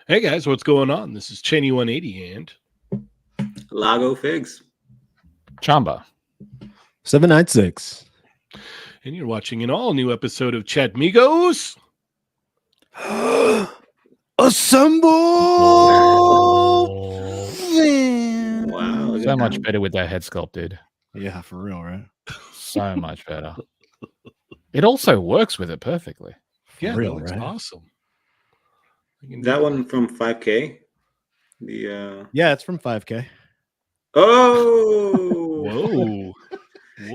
Hey guys, what's going on? This is Cheney 180 and Lago Figs. Chamba. 796. And you're watching an all-new episode of Chatmigos. Assemble! Wow. So much better with that head sculpt, dude. Yeah, for real, right? So much better. It also works with it perfectly. Yeah, real, that looks right? awesome. That one from 5K. The Yeah, it's from 5K. Oh, Whoa.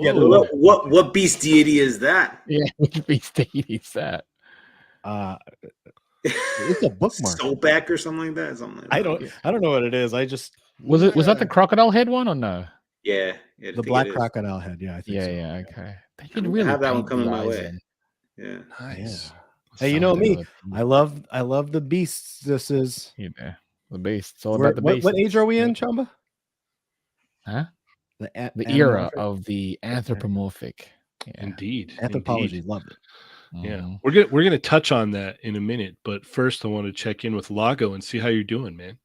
Yeah, Whoa. what beast deity is that? Yeah, which beast is that? It's a bookmark. Soulback or something like that. Something like that. I don't know what it is. I just Was that the crocodile head one or no? Yeah, I the think black it is. crocodile head. Yeah, I think so. Yeah, okay. They I could really have that one paint coming the my eyes way. in. Yeah. Nice. Hey, you know Something me. with- I love the beasts. This is You know, the beast. It's all about the beast. what age are we in, Chamba? Huh? The era of the anthropomorphic. Yeah. Indeed. anthropology. Indeed. Love it. Yeah. Mhm. We're gonna touch on that in a minute, but first I want to check in with Lago and see how you're doing, man.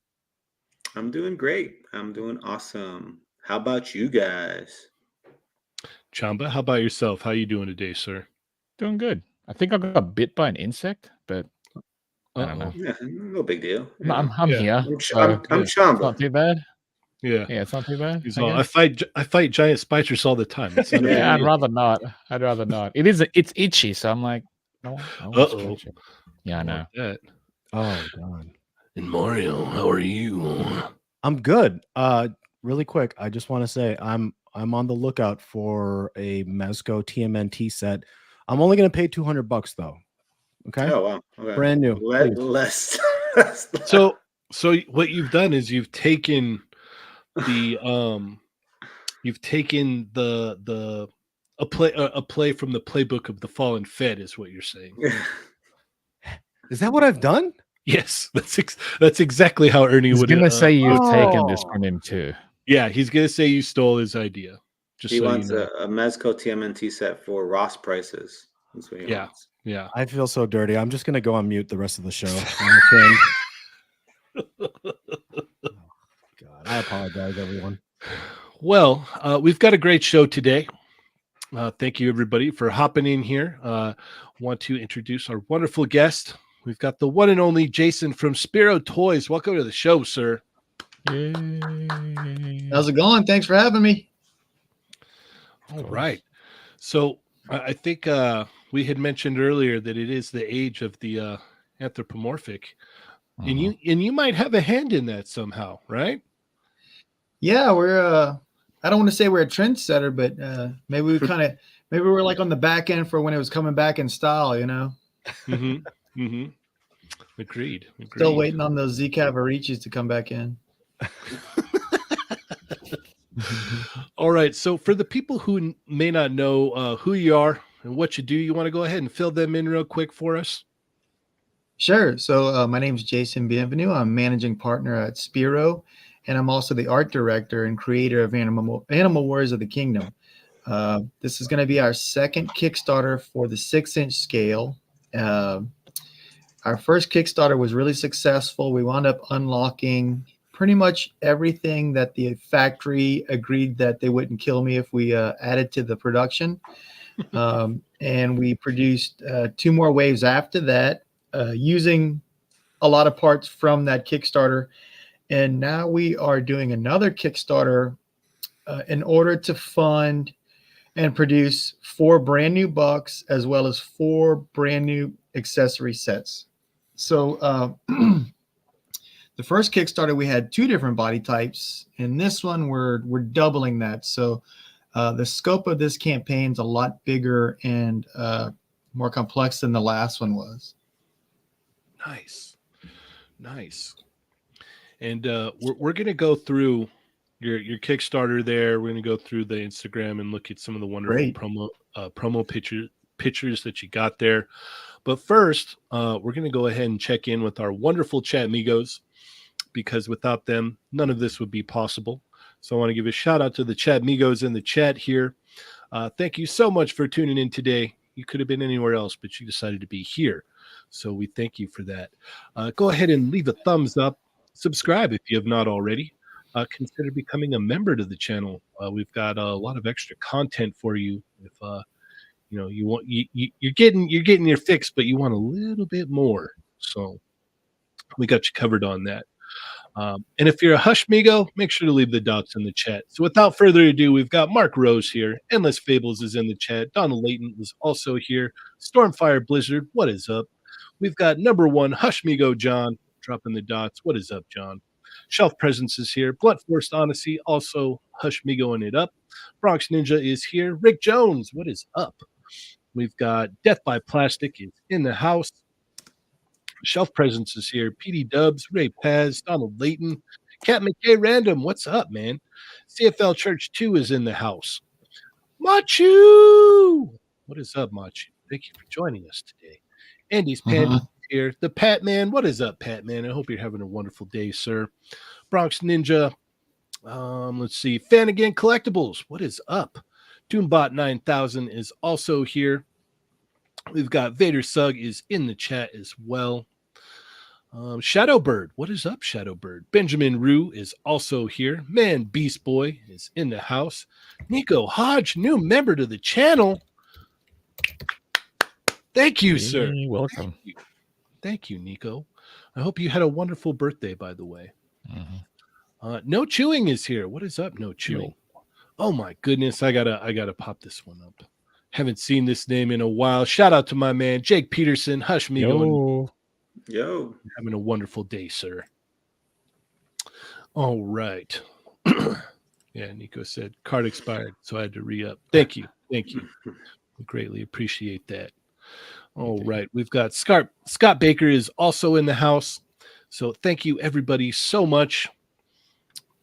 I'm doing great. I'm doing awesome. How about you guys? Chamba, how about yourself? How you doing today, sir? Doing good. I think I got bit by an insect, but I don't know. Yeah, no big deal. you No, know. I'm Yeah. here. I'm so I'm it's Chamba. not too bad. Yeah. Yeah, it's not too bad. He's I all, guess. I fight giant spiders all the time. It's not a big Yeah, I'd deal. rather not. I'd rather not. It's itchy, so I'm like, no one wants to Uh-oh. touch it. Yeah, I I know. want that. Oh God. And Mario, how are you? I'm good. Really quick, I just want to say I'm on the lookout for a Mezco TMNT set. I'm only gonna pay $200 though. Okay, Oh wow. Okay. brand new. Please. Less. So what you've done is you've taken the a play from the playbook of the Fallen Fed is what you're saying. Is that what I've done? Yes, that's exactly how Ernie He's would. gonna say you've taken this Oh. from him too. Yeah, he's gonna say you stole his idea. Just He so wants you know. a Mezco TMNT set for Ross prices. That's what he Yeah, wants. yeah. I feel so dirty. I'm just gonna go on mute the rest of the show. I'm ashamed. God, I apologize, everyone. Well, we've got a great show today. Thank you, everybody, for hopping in here. Want to introduce our wonderful guest. We've got the one and only Jason from Spiro Toys. Welcome to the show, sir. Yay. How's it going? Thanks for having me. All right. So I think we had mentioned earlier that it is the age of the anthropomorphic, and you might have a hand in that somehow, right? Yeah, we're I don't want to say we're a trendsetter, but maybe we're like on the back end for when it was coming back in style, you know. Mm-hmm. Mm-hmm. Agreed. Still waiting on those Z Cavaricis to come back in. All right. So for the people who may not know who you are and what you do, you want to go ahead and fill them in real quick for us? Sure. So my name is Jason Bienvenu. I'm managing partner at Spiro, and I'm also the art director and creator of Animal Warriors of the Kingdom. This is going to be our second Kickstarter for the 6-inch scale. Our first Kickstarter was really successful. We wound up unlocking pretty much everything that the factory agreed that they wouldn't kill me if we added to the production. And we produced 2 more waves after that, using a lot of parts from that Kickstarter. And now we are doing another Kickstarter in order to fund and produce 4 brand new bucks as well as 4 brand new accessory sets. So the first Kickstarter, we had 2 different body types, and this one we're doubling that. So the scope of this campaign is a lot bigger and more complex than the last one was. Nice. And we're going to go through your Kickstarter there. We're going to go through the Instagram and look at some of the wonderful Great. promo pictures that you got there. But first, we're going to go ahead and check in with our wonderful Chatmigos, because without them, none of this would be possible. So I want to give a shout out to the Chatmigos in the chat here. Thank you so much for tuning in today. You could have been anywhere else, but you decided to be here. So we thank you for that. Go ahead and leave a thumbs up. Subscribe if you have not already. Consider becoming a member to the channel. We've got a lot of extra content for you. If you want, you're getting your fix, but you want a little bit more. So we got you covered on that. And if you're a Hushmigo, make sure to leave the dots in the chat. So without further ado, we've got Mark Rose here. Endless Fables is in the chat. Donald Layton is also here. Stormfire Blizzard, what is up? We've got number 1 Hushmigo John dropping the dots. What is up, John? Shelf Presence is here. Blunt Force Odyssey, also Hushmigoing it up. Bronx Ninja is here. Rick Jones, what is up? We've got Death by Plastic is in the house. Shelf Presence is here. PD Dubs, Ray Paz, Donald Layton, Cat McKay Random, what's up, man? CFL Church 2 is in the house. Machu! What is up, Machu? Thank you for joining us today. Andy's Panda here. The Pat Man, what is up, Pat Man? I hope you're having a wonderful day, sir. Bronx Ninja. Let's see. Fanigan Collectibles, what is up? Doombot 9000 is also here. We've got Vader Sug is in the chat as well. Shadowbird, what is up, Shadowbird? Benjamin Rue is also here. Man Beast Boy is in the house. Nico Hodge, new member to the channel. Thank you, sir. You're welcome. Thank you, Nico. I hope you had a wonderful birthday, by the way. No Chewing is here. What is up, No Chewing? Oh my goodness, I gotta pop this one up. Haven't seen this name in a while. Shout out to my man Jake Peterson, Hushmigo. Yo. Having a wonderful day, sir. All right. Yeah, Nico said card expired, so I had to re-up. Thank you. We greatly appreciate that. All right. We've got Scott Baker is also in the house. So thank you everybody so much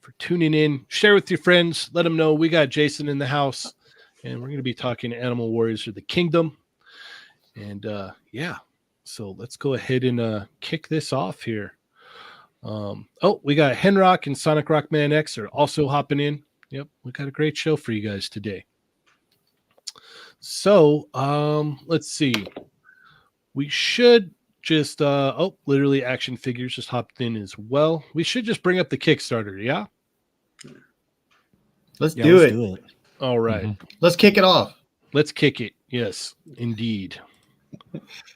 for tuning in. Share with your friends. Let them know we got Jason in the house, and we're going to be talking Animal Warriors of the Kingdom. And yeah, so let's go ahead and kick this off here. We got Henrock and Sonic Rockman X are also hopping in. Yep, we got a great show for you guys today. So let's see. We should just literally Action Figures just hopped in as well. We should just bring up the Kickstarter, yeah? Let's Yeah, do let's it. do it. All right. Let's kick it off. Let's kick it. Yes, indeed.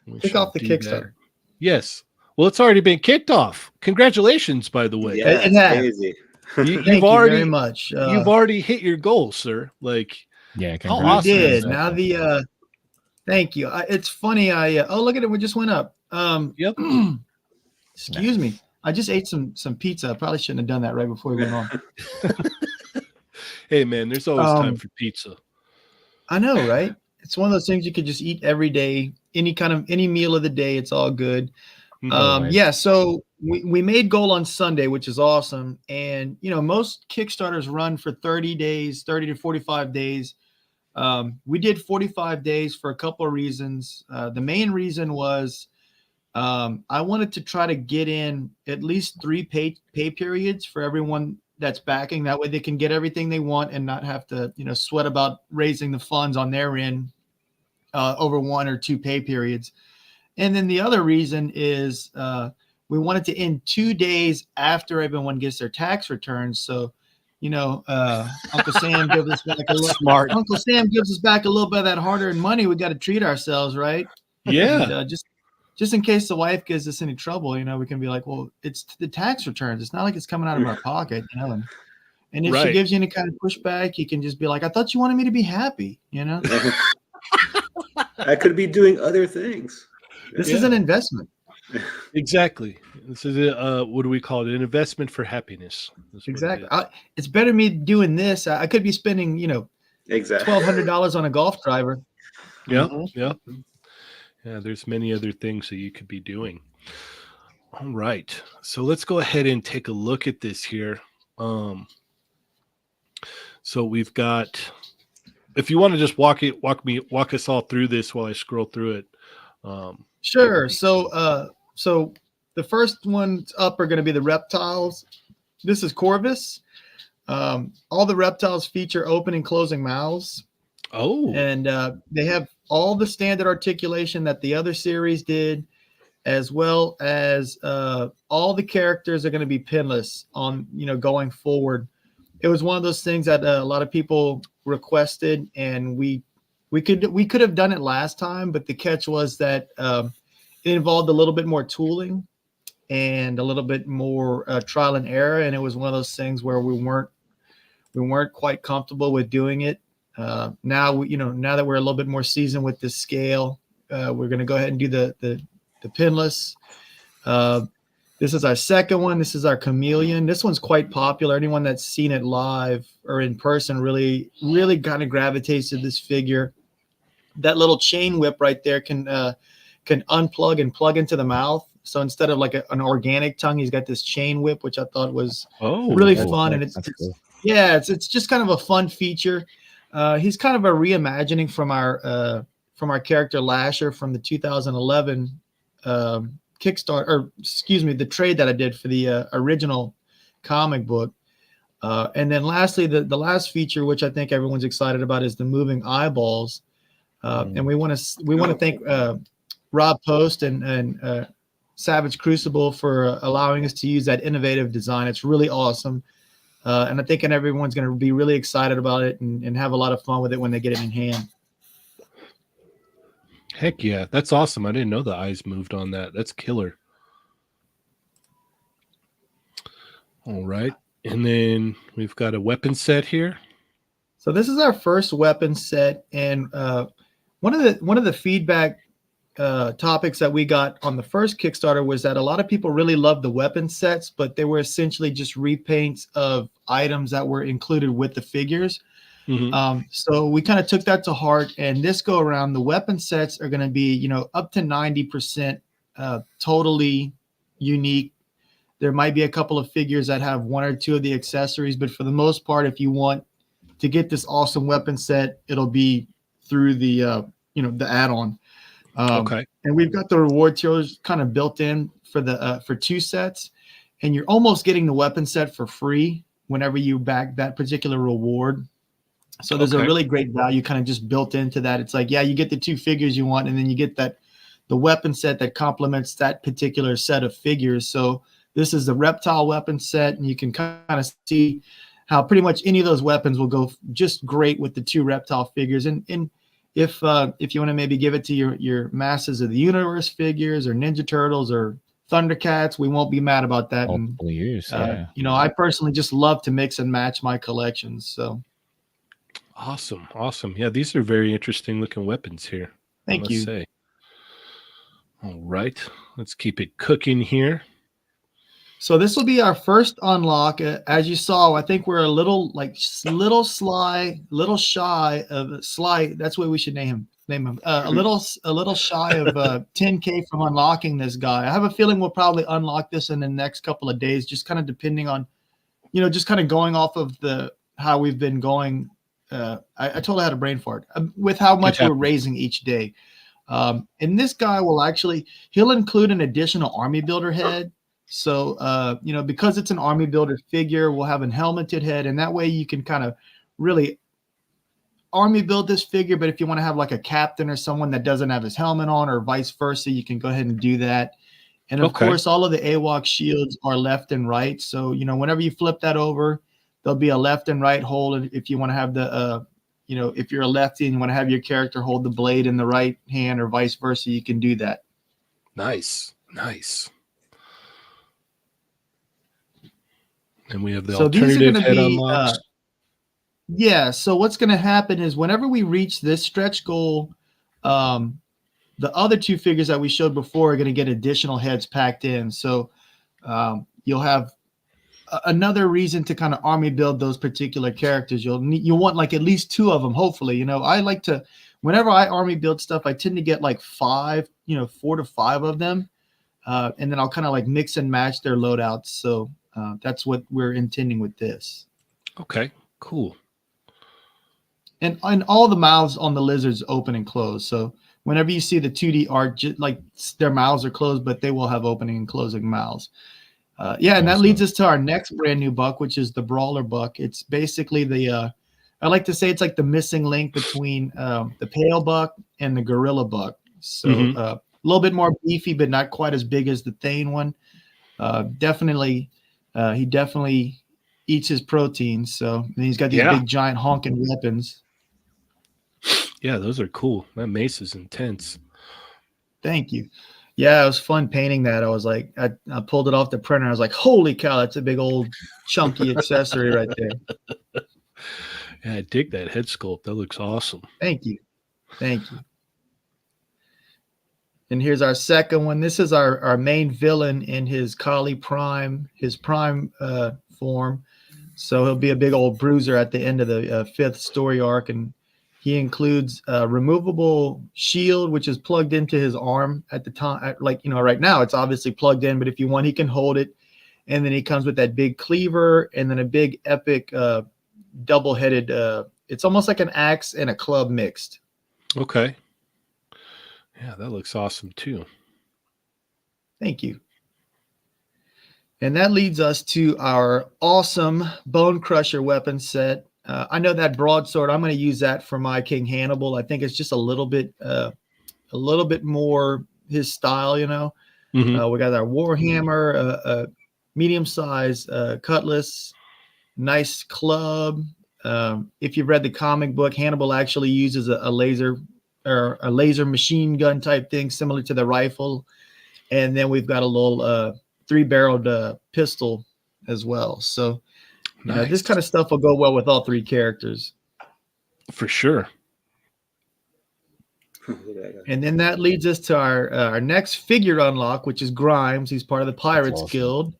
We Kick shall off the do that. Kickstarter. Yes. Well, it's already been kicked off. Congratulations, by the way. Yeah, It has. crazy. Thank you very much. You've already hit your goal, sir. Like, Yeah, how congrats. We awesome is did. that? Now thank you. It's funny. Oh, look at it. We just went up. Yep. Excuse me. I just ate some pizza. I probably shouldn't have done that right before we went on. Hey, man, there's always time for pizza. I know, right? It's one of those things you could just eat every day, any meal of the day. It's all good. Always. Yeah. So we made goal on Sunday, which is awesome. And most Kickstarters run for 30 days, 30 to 45 days. We did 45 days for a couple of reasons. The main reason was I wanted to try to get in at least 3 pay periods for everyone that's backing. That way they can get everything they want and not have to, sweat about raising the funds on their end over 1 or 2 pay periods. And then the other reason is we wanted to end 2 days after everyone gets their tax returns. So, Uncle Sam gives us back a little Smart. Uncle Sam gives us back a little bit of that hard-earned money. We got to treat ourselves, right? Yeah. And, just in case the wife gives us any trouble, we can be like, well, it's the tax returns. It's not like it's coming out of our pocket, And if she Right. gives you any kind of pushback, you can just be like, I thought you wanted me to be happy, I could be doing other things. This is an investment. Exactly. This is what do we call it? An investment for happiness. That's what it Exactly. is. It's better me doing this. I could be spending, Exactly. $1,200 on a golf driver. Yeah. Mhm. Yeah. Yeah. There's many other things that you could be doing. All right. So let's go ahead and take a look at this here. So we've got, if you want to just walk us all through this while I scroll through it. Sure. So the first ones up are going to be the reptiles. This is Corvus. All the reptiles feature open and closing mouths. Oh. And they have all the standard articulation that the other series did, as well as all the characters are going to be pinless on, going forward. It was one of those things that a lot of people requested, and we could have done it last time, but the catch was that it involved a little bit more tooling and a little bit more trial and error, and it was one of those things where we weren't quite comfortable with doing it. Now that we're a little bit more seasoned with this scale, we're going to go ahead and do the pinless. This is our second one. This is our chameleon. This one's quite popular. Anyone that's seen it live or in person really, really kind of gravitates to this figure. That little chain whip right there can unplug and plug into the mouth. So instead of like an organic tongue, he's got this chain whip, which I thought was really fun. And it's cool. it's just kind of a fun feature. He's kind of a reimagining from our character Lasher from the 2011 Kickstarter, or excuse me, the trade that I did for the original comic book. And then lastly, the last feature, which I think everyone's excited about, is the moving eyeballs. And we want to thank Rob Post and Savage Crucible for allowing us to use that innovative design. It's really awesome. And I think everyone's going to be really excited about it and have a lot of fun with it when they get it in hand. Heck yeah. That's awesome. I didn't know the eyes moved on that. That's killer. All right. And then we've got a weapon set here. So this is our first weapon set. And one of the feedback topics that we got on the first Kickstarter was that a lot of people really loved the weapon sets, but they were essentially just repaints of items that were included with the figures. So we kind of took that to heart, and this go around, the weapon sets are going to be, you know, up to 90% totally unique. There might be a couple of figures that have one or two of the accessories, but for the most part, if you want to get this awesome weapon set, it'll be through the you know, the add-on. Okay. And we've got the reward tiers kind of built in for the for 2 sets, and you're almost getting the weapon set for free whenever you back that particular reward. So there's a really great value kind of just built into that. It's like, yeah, you get the 2 figures you want, and then you get that the weapon set that complements that particular set of figures. So this is the reptile weapon set, and you can kind of see how pretty much any of those weapons will go just great with the 2 reptile figures. And if you want to maybe give it to your Masters of the Universe figures or Ninja Turtles or Thundercats, we won't be mad about that. And, Yeah. you know, I personally just love to mix and match my collections. So Awesome. Yeah, these are very interesting looking weapons here. thank you. Say. All right, let's keep it cooking here. So this will be our first unlock. As you saw, I think we're a little shy of Sly. That's what we should name him. A little shy of 10K from unlocking this guy. I have a feeling we'll probably unlock this in the next couple of days, just kind of depending on, you know, just kind of going off of how we've been going. I totally had a brain fart with how much we're raising each day. And this guy he'll include an additional army builder head. So, you know, because it's an army builder figure, we'll have a helmeted head, and that way you can kind of really army build this figure. But if you want to have like a captain or someone that doesn't have his helmet on, or vice versa, you can go ahead and do that. And of course, all of the AWOC shields are left and right. So, you know, whenever you flip that over, there'll be a left and right hold. And if you want to have the, you know, if you're a lefty and you want to have your character hold the blade in the right hand or vice versa, you can do that. Nice. And we have the alternative head unlocks. Yeah. So what's going to happen is whenever we reach this stretch goal, the other 2 figures that we showed before are going to get additional heads packed in. So you'll have another reason to kind of army build those particular characters. You'll want like at least 2 of them. Hopefully, you know, I like to, whenever I army build stuff, I tend to get like 5, you know, 4 to 5 of them. And then I'll kind of like mix and match their loadouts. So that's what we're intending with this. Okay, cool. And all the mouths on the lizards open and close. So whenever you see the 2D art, like their mouths are closed, but they will have opening and closing mouths. And that leads us to our next brand new buck, which is the Brawler Buck. It's basically I like to say it's like the missing link between the Pale Buck and the Gorilla Buck. So a little bit more beefy, but not quite as big as the Thane one. He definitely eats his protein. So he's got these big giant honking weapons. Yeah, those are cool. That mace is intense. Thank you. Yeah, it was fun painting that. I was like, I pulled it off the printer. I was like, holy cow, that's a big old chunky accessory right there. Yeah, I dig that head sculpt. That looks awesome. Thank you. And here's our second one. This is our main villain in his Kali Prime, his prime form. So he'll be a big old bruiser at the end of the 5th story arc, and he includes a removable shield, which is plugged into his arm at the time. Like, you know, right now it's obviously plugged in, but if you want, he can hold it. And then he comes with that big cleaver and then a big epic double-headed. It's almost like an axe and a club mixed. Okay. Yeah, that looks awesome too. Thank you. And that leads us to our awesome Bone Crusher weapon set. I know that broadsword, I'm going to use that for my King Hannibal. I think it's just a little bit more his style, you know. We got our Warhammer, a medium-sized cutlass, nice club. If you've read the comic book, Hannibal actually uses a laser or a laser machine gun type thing, similar to the rifle. And then we've got a little 3-barreled pistol as well. So nice. This kind of stuff will go well with all 3 characters. For sure. And then that leads us to our next figure unlock, which is Grimes. He's part of the Pirates Guild.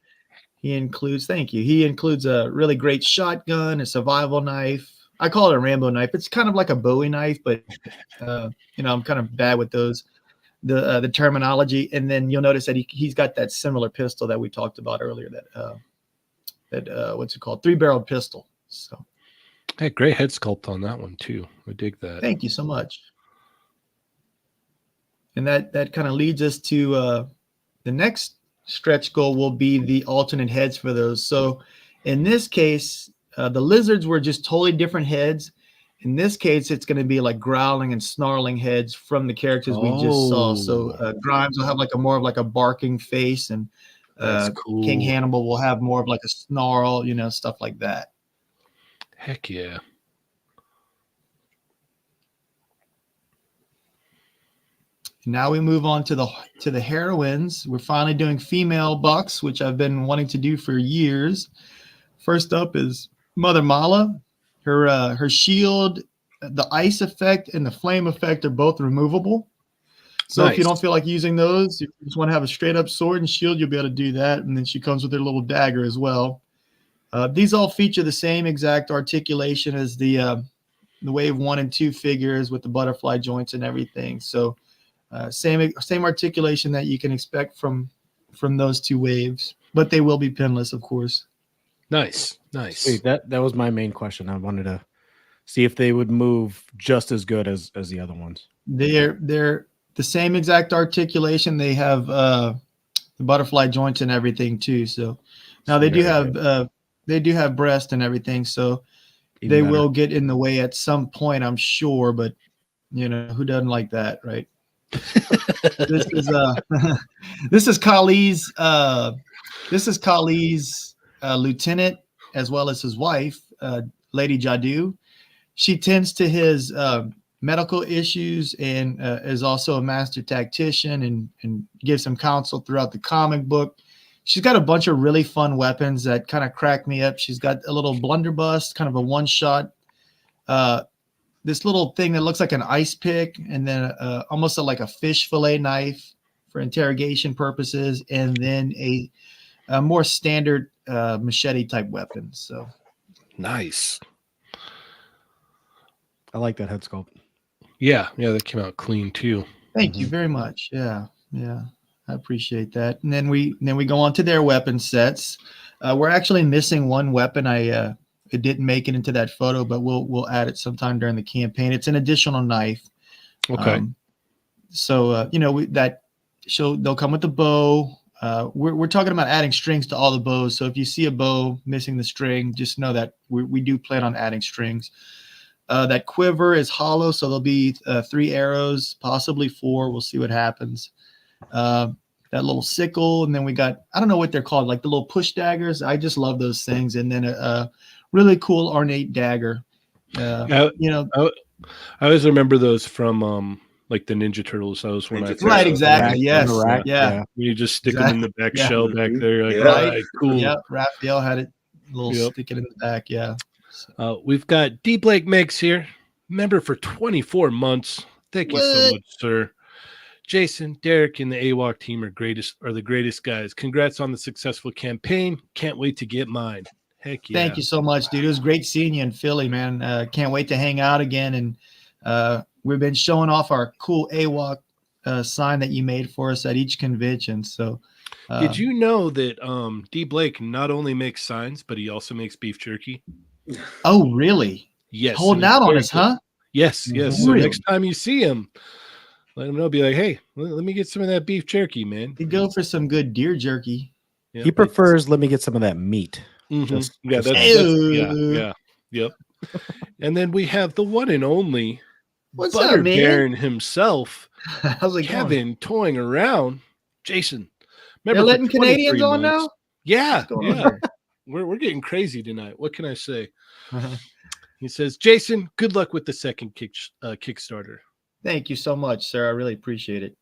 He includes a really great shotgun, a survival knife, I call it a Rambo knife. It's kind of like a Bowie knife, but I'm kind of bad with the terminology. And then you'll notice that he's got that similar pistol that we talked about earlier. That what's it called? 3-barreled pistol. So Hey, great head sculpt on that one too. I dig that. thank you so much. And that kind of leads us to the next stretch goal will be the alternate heads for those. So in this case, the lizards were just totally different heads. In this case, it's going to be like growling and snarling heads from the characters we just saw. So Grimes will have like more of like a barking face, and That's cool. King Hannibal will have more of like a snarl, stuff like that. Heck yeah. Now we move on to the heroines. We're finally doing female bucks, which I've been wanting to do for years. First up is Mother Mala. Her shield, the ice effect and the flame effect are both removable. So if you don't feel like using those, if you just want to have a straight up sword and shield, you'll be able to do that. And then she comes with her little dagger as well. These all feature the same exact articulation as the wave 1 and 2 figures with the butterfly joints and everything. So same articulation that you can expect from those two waves, but they will be pinless, of course. Nice. Sweet. That was my main question. I wanted to see if they would move just as good as the other ones. They're the same exact articulation. They have the butterfly joints and everything too. So now they do have breast and everything. So they will get in the way at some point, I'm sure. But who doesn't like that, right? This is Kali's lieutenant, as well as his wife, Lady Jadu. She tends to his medical issues and is also a master tactician and gives him counsel throughout the comic book. She's got a bunch of really fun weapons that kind of crack me up. She's got a little blunderbuss, kind of a one-shot, this little thing that looks like an ice pick, and then almost like a fish fillet knife for interrogation purposes, and then a more standard machete type weapon. So nice. I like that head sculpt. Yeah, that came out clean too. Thank you very much. Yeah, I appreciate that. And then we go on to their weapon sets. We're actually missing one weapon. It didn't make it into that photo, but we'll add it sometime during the campaign. It's an additional knife. Okay. They'll come with the bow. We're talking about adding strings to all the bows. So if you see a bow missing the string, just know that we do plan on adding strings. That quiver is hollow, so there'll be 3 arrows, possibly 4. We'll see what happens. That little sickle, and then we got, I don't know what they're called, like the little push daggers. I just love those things. And then a really cool ornate dagger. I always remember those from like the Ninja Turtles. That was when right, exactly. Yes, yeah. You just stick them in the back shell back there. Like, right, cool. Yeah, Raphael had it a little stick it in the back. Yeah. We've got D. Blake Meggs here, member for 24 months. Thank you so much, sir. Jason, Derek, and the AWOC team are the greatest guys. Congrats on the successful campaign. Can't wait to get mine. Heck yeah. Thank you so much, dude. It was great seeing you in Philly, man. Can't wait to hang out again. And we've been showing off our cool AWOC sign that you made for us at each convention. So did you know that D. Blake not only makes signs, but he also makes beef jerky? Oh, really? Yes. Holding out on us, huh? Yes. Really? So next time you see him, let him know. Be like, hey, let me get some of that beef jerky, man. You go for some good deer jerky. Yeah, he prefers, let me get some of that meat. Mm-hmm. Yep. And then we have the one and only Butter Baron himself. How's it Kevin going? Toying around. Jason. They're letting Canadians on now? Yeah. We're getting crazy tonight. What can I say? He says, Jason, good luck with the second Kickstarter. Thank you so much, sir. I really appreciate it.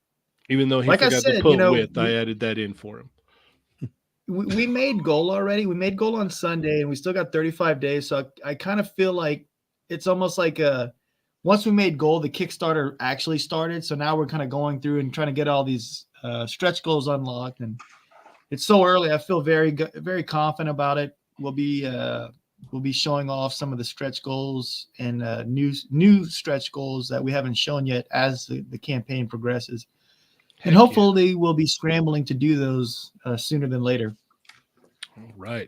Even though he forgot to put width, I added that in for him. We made goal already. We made goal on Sunday, and we still got 35 days. So I kind of feel like it's almost like once we made goal, the Kickstarter actually started. So now we're kind of going through and trying to get all these stretch goals unlocked. And it's so early. I feel very, very confident about it. We'll be we'll be showing off some of the stretch goals and new stretch goals that we haven't shown yet as the campaign progresses. And Heck hopefully we'll be scrambling to do those sooner than later. yeah.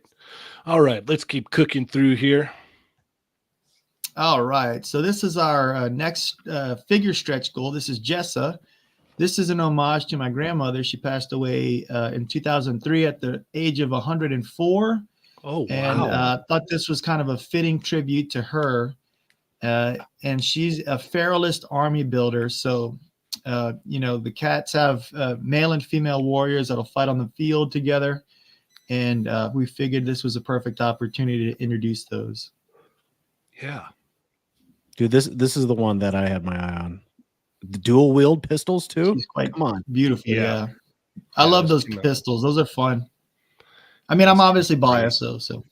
All right. Let's keep cooking through here. All right. So this is our next figure stretch goal. This is Jessa. This is an homage to my grandmother. She passed away in 2003 at the age of 104. Oh, wow. And thought this was kind of a fitting tribute to her. And she's a Feralist army builder. So, the cats have male and female warriors that'll fight on the field together. And we figured this was a perfect opportunity to introduce those. Yeah. Dude, this is the one that I had my eye on. The dual wield pistols too. She's quite Come on. beautiful. Yeah. Yeah. I Yeah, love those those came out. pistols. Those are fun. I mean, I'm obviously biased though, so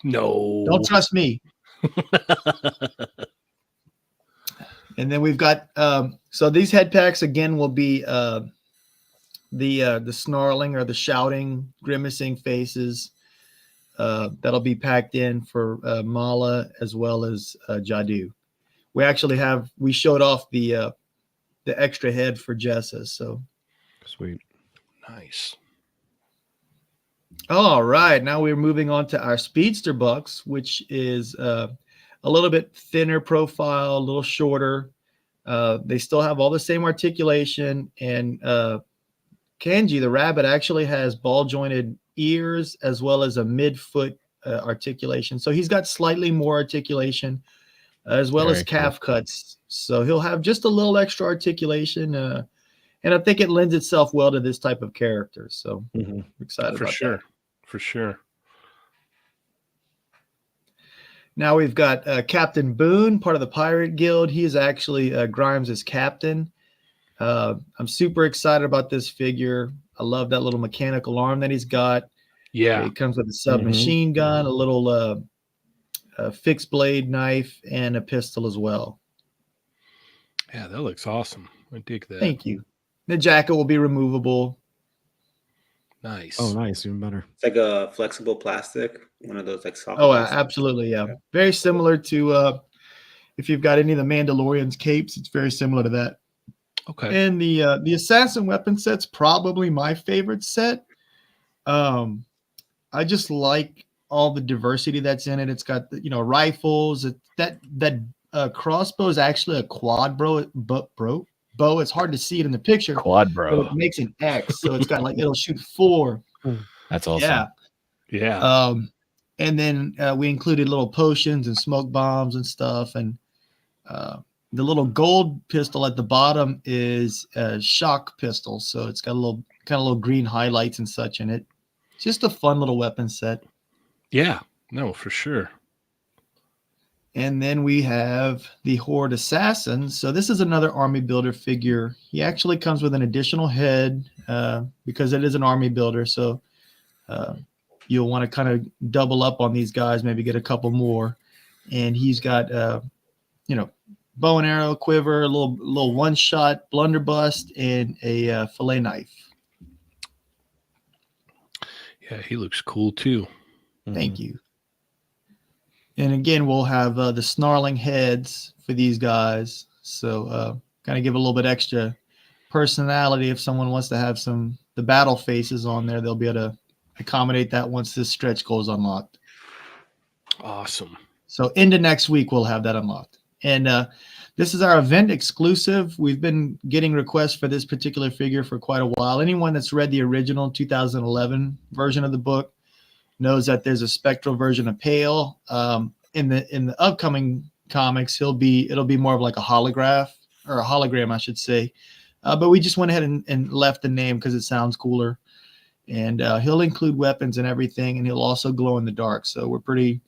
No. don't trust me. And then we've got so these head packs again will be the snarling or the shouting, grimacing faces that'll be packed in for Mala as well as Jadu. We showed off the extra head for Jessa. So Sweet. Nice. all right, now we're moving on to our Speedster Bucks, which is a little bit thinner profile, a little shorter. They still have all the same articulation, and Kanji, the rabbit, actually has ball jointed ears as well as a midfoot articulation. So he's got slightly more articulation as well as Very calf cuts. So he'll have just a little extra articulation. And I think it lends itself well to this type of character. So I'm excited For about sure. that. For sure. Now we've got Captain Boone, part of the Pirate Guild. He is actually Grimes' captain. I'm super excited about this figure. I love that little mechanical arm that he's got. Yeah. It comes with a submachine gun, a little fixed blade knife, and a pistol as well. Yeah, that looks awesome. I dig that. Thank you. The jacket will be removable. Nice. Oh, nice. Even better. It's like a flexible plastic, one of those like soft. Oh, plastic. absolutely. Yeah. Very similar to if you've got any of the Mandalorian's capes, it's very similar to that. Okay. And the assassin weapon set's probably my favorite set. I just like all the diversity that's in it. It's got rifles. That crossbow is actually a quad bow. It's hard to see it in the picture. Quad But bro. it makes an X, so it's got it'll shoot 4. That's awesome. Yeah. Yeah. And then we included little potions and smoke bombs and stuff. And the little gold pistol at the bottom is a shock pistol. So it's got a little green highlights and such in it. Just a fun little weapon set. Yeah. No, for sure. And then we have the Horde Assassin. So this is another army builder figure. He actually comes with an additional head because it is an army builder. So you'll want to kind of double up on these guys, maybe get a couple more. And he's got, bow and arrow, quiver, a little one-shot blunderbuss, and a fillet knife. Yeah, he looks cool too. Thank you. And again, we'll have the snarling heads for these guys. So kind of give a little bit extra personality. If someone wants to have the battle faces on there, they'll be able to accommodate that once this stretch goal is unlocked. Awesome. So into next week, we'll have that unlocked. And this is our event exclusive. We've been getting requests for this particular figure for quite a while. Anyone that's read the original 2011 version of the book knows that there's a spectral version of Pale. In the upcoming comics, it'll be more of like a holograph or a hologram, I should say. But we just went ahead and left the name because it sounds cooler. And he'll include weapons and everything, and he'll also glow in the dark. So we're pretty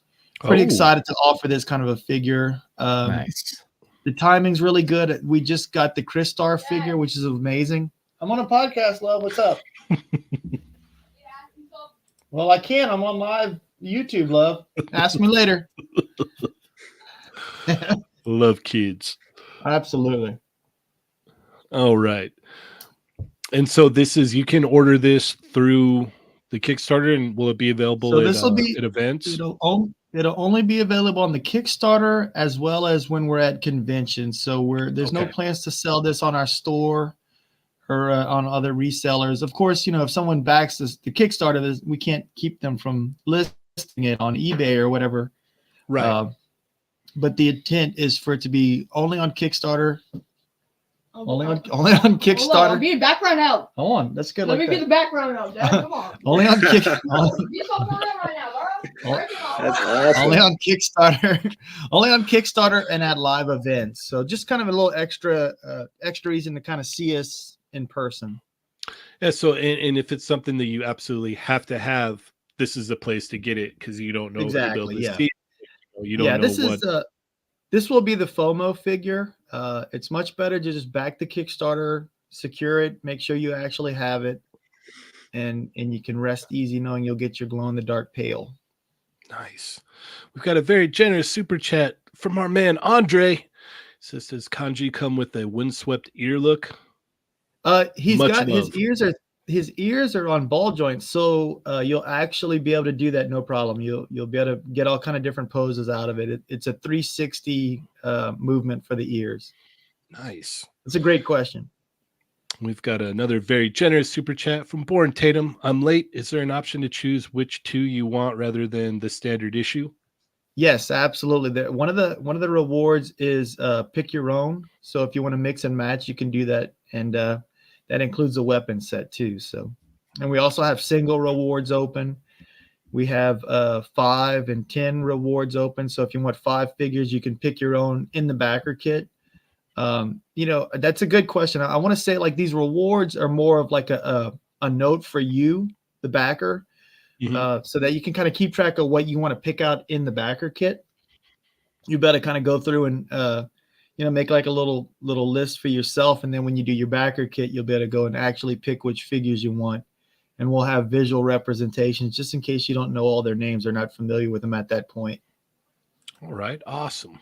excited to offer this kind of a figure. Nice. The timing's really good. We just got the Crystar figure, which is amazing. I'm on a podcast, love. What's up? Well, I can. I'm on live YouTube, love. Ask me later. Love kids. Absolutely. All right. And so you can order this through the Kickstarter, and will it be available So this will be at events? It'll only be available on the Kickstarter as well as when we're at conventions. So there's no Okay. plans to sell this on our store or on other resellers. Of course, if someone backs the Kickstarter, we can't keep them from listing it on eBay or whatever. Right. But the intent is for it to be only on Kickstarter. Only on Hold on, I'm Kickstarter. getting background out. Hold on, that's good. Let like me that. get the background out, Dad. Come on. Only on Get something out right now, bro. Break it off. That's awesome. only on Kickstarter, only on Kickstarter and at live events. So just kind of a little extra reason to kind of see us in person. Yeah. So, and if it's something that you absolutely have to have, this is the place to get it because you don't know if you'll be able Exactly. to Yeah. see it. You don't know This will be the FOMO figure. It's much better to just back the Kickstarter, secure it, make sure you actually have it, and you can rest easy knowing you'll get your glow in the dark pail. Nice. We've got a very generous super chat from our man Andre. Says, does Kanji come with a windswept ear look? He's Much got love. his ears are on ball joints, so you'll actually be able to do that no problem. You'll be able to get all kind of different poses out of it. It's a 360 movement for the ears. Nice. It's a great question. We've got another very generous super chat from Born Tatum. I'm late. Is there an option to choose which two you want rather than the standard issue? Yes, absolutely. One of the rewards is pick your own. So if you want to mix and match, you can do that, and that includes a weapon set too. So, and we also have single rewards open. We have 5 and 10 rewards open. So if you want 5 figures, you can pick your own in the backer kit. That's a good question. I want to say like these rewards are more of like a note for you, the backer. So that you can kind of keep track of what you want to pick out in the backer kit. You better kind of go through and make like a little list for yourself, and then when you do your backer kit, you'll be able to go and actually pick which figures you want, and we'll have visual representations just in case you don't know all their names or not familiar with them at that point. All right, awesome.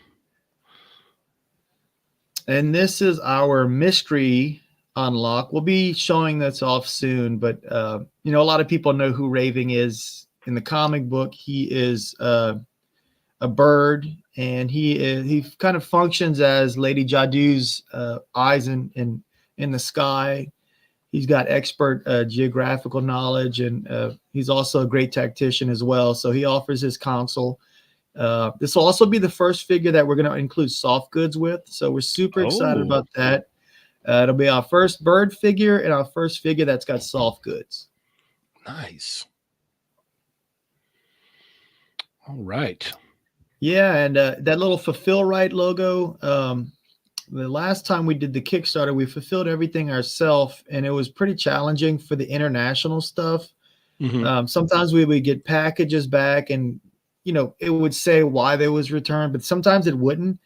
And this is our mystery unlock. We'll be showing this off soon, but a lot of people know who Raving is in the comic book. He is a bird, and he kind of functions as Lady Jadu's eyes in the sky. He's got expert geographical knowledge, and he's also a great tactician as well. So he offers his counsel. This will also be the first figure that we're going to include soft goods with. So we're super excited about that. It'll be our first bird figure and our first figure that's got soft goods. Nice. All right. Yeah, and that little Fulfill Right logo, the last time we did the Kickstarter, we fulfilled everything ourselves, and it was pretty challenging for the international stuff. Sometimes we would get packages back, and it would say why they was returned, but sometimes it wouldn't.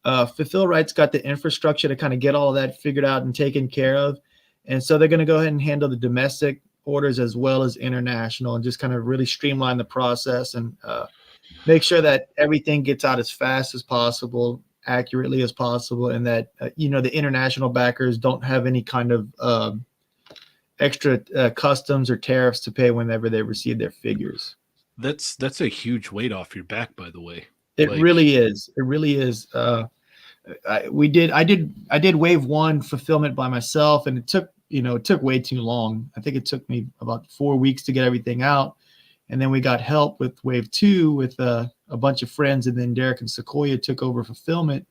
Fulfill Right's got the infrastructure to kind of get all of that figured out and taken care of. And so they're going to go ahead and handle the domestic orders as well as international, and just kind of really streamline the process and make sure that everything gets out as fast as possible, accurately as possible, and that, the international backers don't have any kind of extra customs or tariffs to pay whenever they receive their figures. That's a huge weight off your back, by the way. It really is. It really is. I did wave 1 fulfillment by myself, and it took way too long. I think it took me about 4 weeks to get everything out. And then we got help with wave 2 with a bunch of friends, and then Derek and Sequoia took over fulfillment.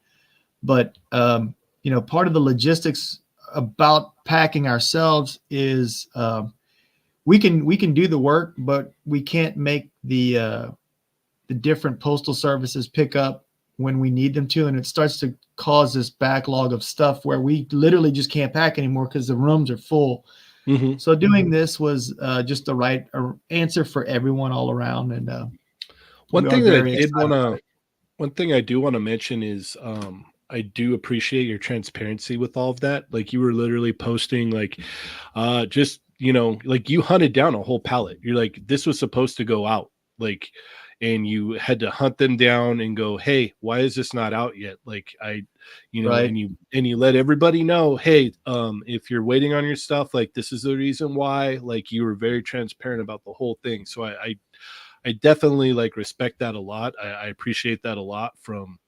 But part of the logistics about packing ourselves is we can do the work, but we can't make the different postal services pick up when we need them to, and it starts to cause this backlog of stuff where we literally just can't pack anymore because the rooms are full. So doing this was just the right answer for everyone all around. And one thing I do want to mention is I do appreciate your transparency with all of that. Like, you were literally posting like like you hunted down a whole pallet. You're like, this was supposed to go out, like, and you had to hunt them down and go, hey, why is this not out yet? Like, right. and you let everybody know, hey, if you're waiting on your stuff, like, this is the reason why. Like, you were very transparent about the whole thing. So I definitely like respect that a lot. I appreciate that a lot from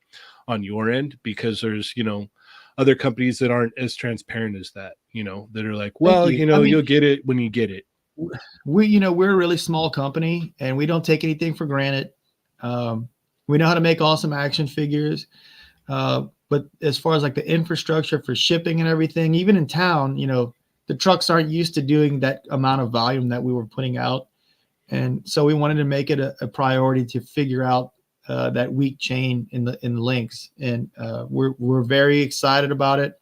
on your end, because there's, other companies that aren't as transparent as that, that are like, Thank well, you. I mean, you'll get it when you get it. we're a really small company and we don't take anything for granted. We know how to make awesome action figures. But as far as like the infrastructure for shipping and everything, even in town, the trucks aren't used to doing that amount of volume that we were putting out. And so we wanted to make it a priority to figure out that weak chain in the links. And we're very excited about it.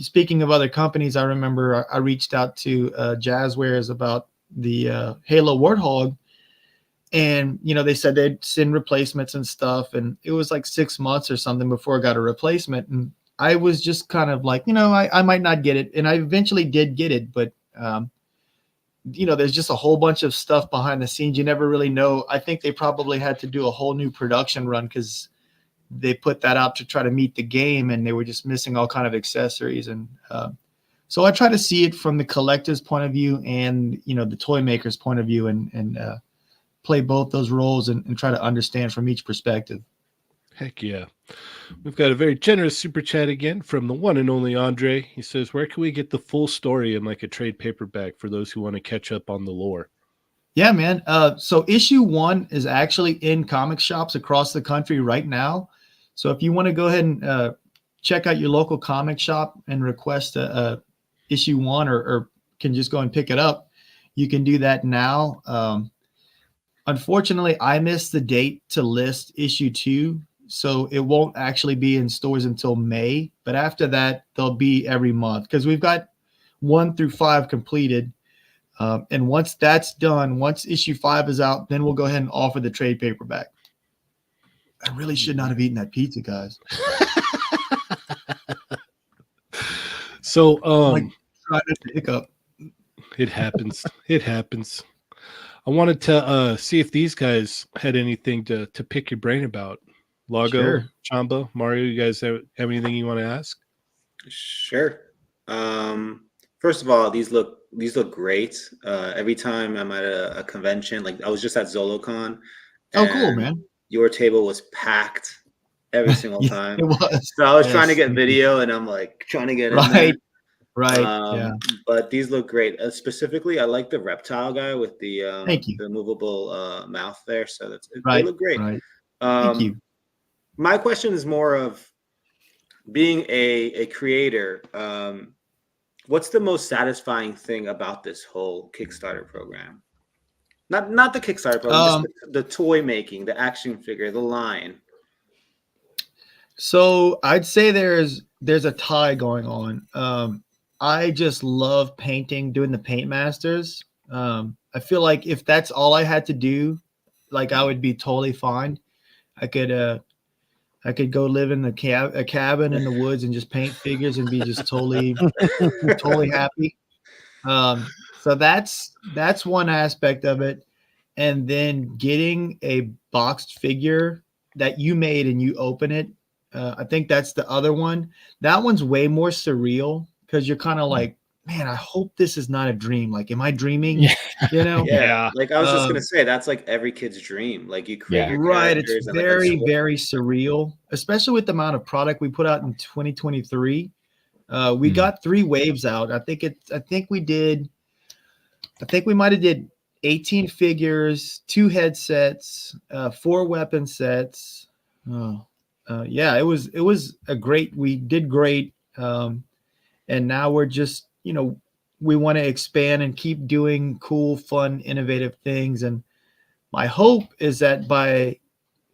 Speaking of other companies, I remember I reached out to Jazzwares about the Halo Warthog, and they said they'd send replacements and stuff, and it was like 6 months or something before I got a replacement. And I was just kind of like, I might not get it, and I eventually did get it, but there's just a whole bunch of stuff behind the scenes. You never really know. I think they probably had to do a whole new production run because they put that out to try to meet the game, and they were just missing all kind of accessories. And so I try to see it from the collector's point of view and the toy maker's point of view, and play both those roles and try to understand from each perspective. Heck yeah. We've got a very generous super chat again from the one and only Andre. He says, where can we get the full story in like a trade paperback for those who want to catch up on the lore? Yeah, man. So issue 1 is actually in comic shops across the country right now. So if you want to go ahead and check out your local comic shop and request a issue 1, or can just go and pick it up, you can do that now. Unfortunately, I missed the date to list issue 2, so it won't actually be in stores until May. But after that, they'll be every month because we've got 1 through 5 completed. And once that's done, once issue 5 is out, then we'll go ahead and offer the trade paperback. I really should not have eaten that pizza, guys. So, Trying not to hiccup. it happens. It happens. I wanted to see if these guys had anything to pick your brain about. Lago, Sure. Chamba, Mario, you guys have anything you want to ask? Sure. First of all, these look great. Every time I'm at a convention, like I was just at ZoloCon. Oh, cool, and man. Your table was packed every single Yeah, time. it was. So I was Yes, trying to get thank you. video, and I'm like trying to get in there. Right. Right. Yeah. But these look great. Specifically, I like the reptile guy with the Thank you. the movable mouth there. So they Right. look great. Right. Thank you. My question is more of being a creator. What's the most satisfying thing about this whole Kickstarter program? Not the Kickstarter program, just the toy making, the action figure, the line. So I'd say there's a tie going on. I just love painting, doing the paint masters. I feel like if that's all I had to do, like I would be totally fine. I could go live in a cabin in the woods and just paint figures and be just totally happy. So that's one aspect of it. And then getting a boxed figure that you made and you open it, I think that's the other one. That one's way more surreal because you're kind of like, man, I hope this is not a dream. Like, am I dreaming? Yeah. Yeah. Like I was just gonna say, that's like every kid's dream. Like you create your right. characters It's and very, very surreal, especially with the amount of product we put out in 2023. We got 3 waves out. I think we might have did 18 figures, 2 headsets, 4 weapon sets. Yeah, it was we did great. And now we're just, we want to expand and keep doing cool, fun, innovative things. And my hope is that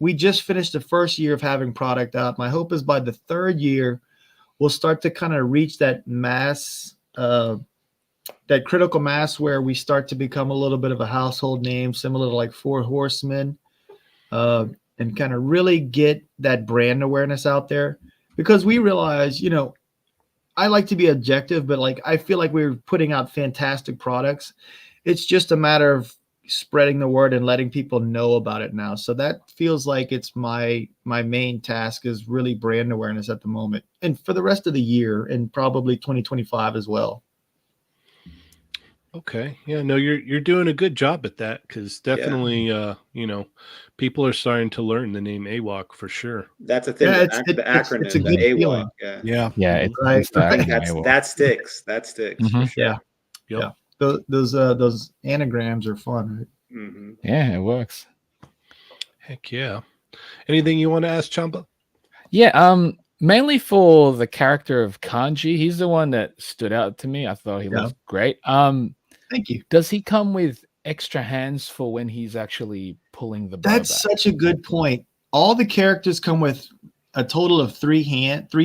we just finished the first year of having product out. My hope is by the 3rd year, we'll start to kind of reach that mass, that critical mass where we start to become a little bit of a household name, similar to like 4 Horsemen, and kind of really get that brand awareness out there. Because we realize, I like to be objective, but like I feel like we're putting out fantastic products. It's just a matter of spreading the word and letting people know about it now. So that feels like it's my main task is really brand awareness at the moment, and for the rest of the year and probably 2025 as well. Okay. Yeah, no, you're doing a good job at that because definitely people are starting to learn the name AWOC for sure. That's the thing. Yeah, The acronym, it's a the good AWOC. feeling. Yeah. Yeah. Yeah, Right. it's the I think acronym AWOC. that sticks. That sticks for Mhm. sure. Yeah. Yep. Yeah. Those anagrams are fun. Right? Hmm. Yeah, it works. Heck yeah. Anything you want to ask Chamba? Yeah, mainly for the character of Kanji. He's the one that stood out to me. I thought he Yeah. looked great. Thank you. Does he come with extra hands for when he's actually pulling the bow That's back? such a good point. All the characters come with a total of three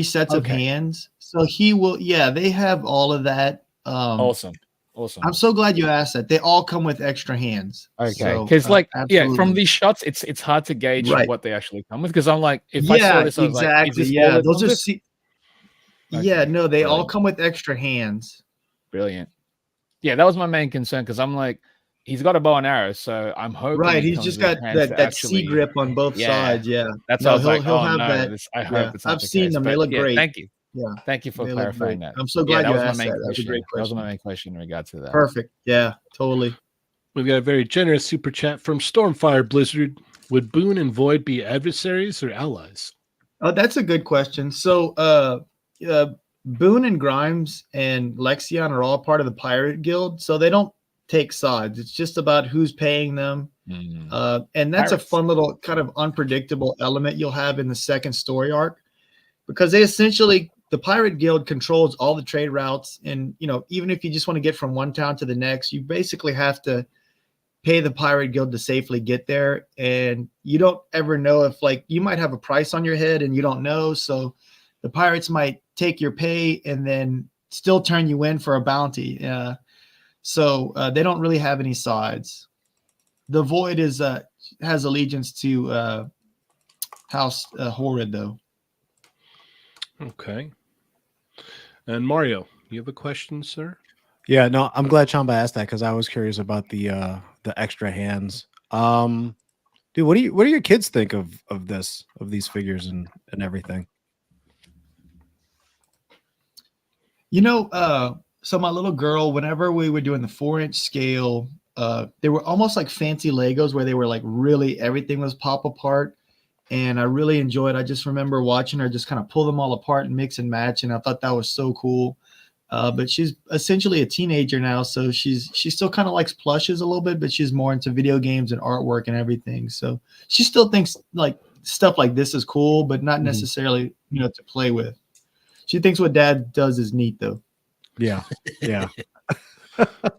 sets of Okay. hands. So he will, yeah, they have all of that. Awesome. I'm so glad you asked that. They all come with extra hands. Okay, So, because from absolutely. these shots, it's hard to gauge Right. what they actually come with. Because I'm like, if I saw Yeah, this, I was like, is exactly. this all Yeah, that those comes are with? yeah, Okay, no, they all brilliant. come with extra hands. Brilliant. Yeah, that was my main concern because I'm like, he's got a bow and arrow, so I'm hoping Right, he he's comes just with got hands to that C actually. grip on both Yeah, sides. Yeah, that's why I no, was like, he'll oh have no, that. I Yeah, hope it's not I've the seen case. them. They But look yeah, great. thank you for They look clarifying great. that. I'm so Yeah, glad that you was my asked main that. That's a question. great That was my question. main question in regard to that. Perfect. Yeah, totally. We've got a very generous super chat from Stormfire Blizzard. Would Boone and Void be adversaries or allies? Oh, that's a good question. So, Boone and Grimes and Lexion are all part of the Pirate Guild, so they don't take sides. It's just about who's paying them. And that's a Pirates. fun little kind of unpredictable element you'll have in the second story arc, because they essentially, the Pirate Guild controls all the trade routes. And, even if you just want to get from one town to the next, you basically have to pay the Pirate Guild to safely get there. And you don't ever know if, like, you might have a price on your head and you don't know. So the pirates might take your pay and then still turn you in for a bounty. So they don't really have any sides. The Void has allegiance to House Horrid, though. Okay. And Mario, you have a question, sir? Yeah, no, I'm glad Chamba asked that because I was curious about the extra hands. Dude, what do your kids think of these figures and everything? So my little girl, whenever we were doing the 4-inch scale, they were almost like fancy Legos where they were like really everything was pop apart. And I really enjoyed. I just remember watching her just kind of pull them all apart and mix and match, and I thought that was so cool. But she's essentially a teenager now, so she still kind of likes plushes a little bit, but she's more into video games and artwork and everything. So she still thinks like stuff like this is cool, but not necessarily to play with. She thinks what Dad does is neat, though. Yeah, yeah.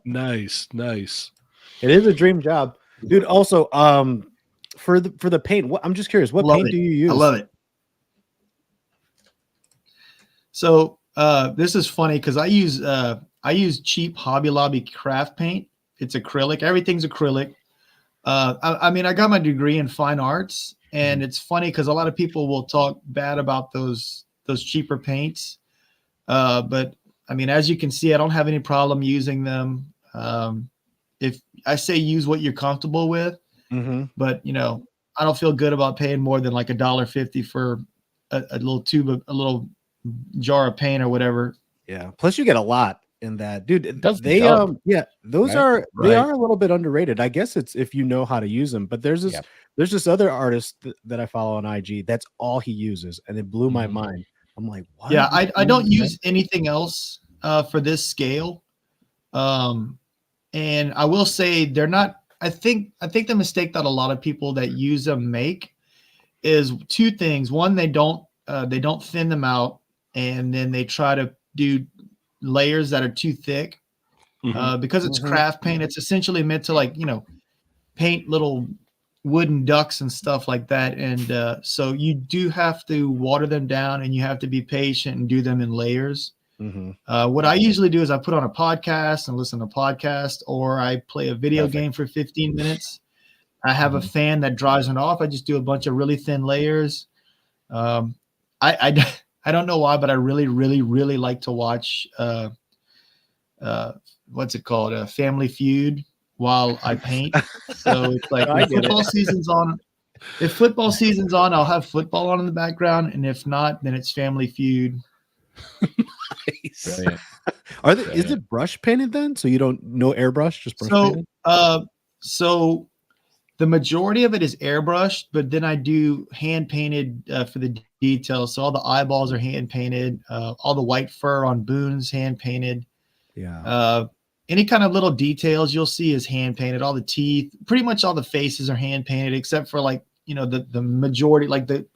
Nice. It is a dream job, dude. Also, for the paint, I'm just curious, what paint do you use? I love it. So this is funny because I use cheap Hobby Lobby craft paint. It's acrylic. Everything's acrylic. I mean, I got my degree in fine arts, and it's funny because a lot of people will talk bad about those cheaper paints. But I mean, as you can see, I don't have any problem using them. If I say use what you're comfortable with, but I don't feel good about paying more than like $1.50 for a little tube, a little jar of paint or whatever. Yeah. Plus, you get a lot in that, dude. Does the They job, those right? they are a little bit underrated. I guess it's if you know how to use them. But there's this other artist that I follow on IG. That's all he uses, and it blew my mind. I'm like, what? Yeah, I don't use anything else for this scale. And I will say they're not. I think the mistake that a lot of people that use them make is two things. One, they don't thin them out, and then they try to do layers that are too thick. Because it's craft paint, it's essentially meant to paint little wooden ducks and stuff like that. And so you do have to water them down, and you have to be patient and do them in layers. What I usually do is I put on a podcast and listen to a podcast, or I play a video game for 15 minutes. I have a fan that dries it off. I just do a bunch of really thin layers. I don't know why, but I really, really, really like to watch what's it called? Family Feud while I paint. So it's like if football season's on. If football season's on, I'll have football on in the background, and if not, then it's Family Feud. Nice. Are they? Is Yeah. it brush painted then? So you don't no airbrush, just brush So, painted? so the majority of it is airbrushed, but then I do hand painted for the details. So all the eyeballs are hand painted. All the white fur on Boone's hand painted. Yeah. Any kind of little details you'll see is hand painted. All the teeth, pretty much all the faces are hand painted, except for like, the majority, like the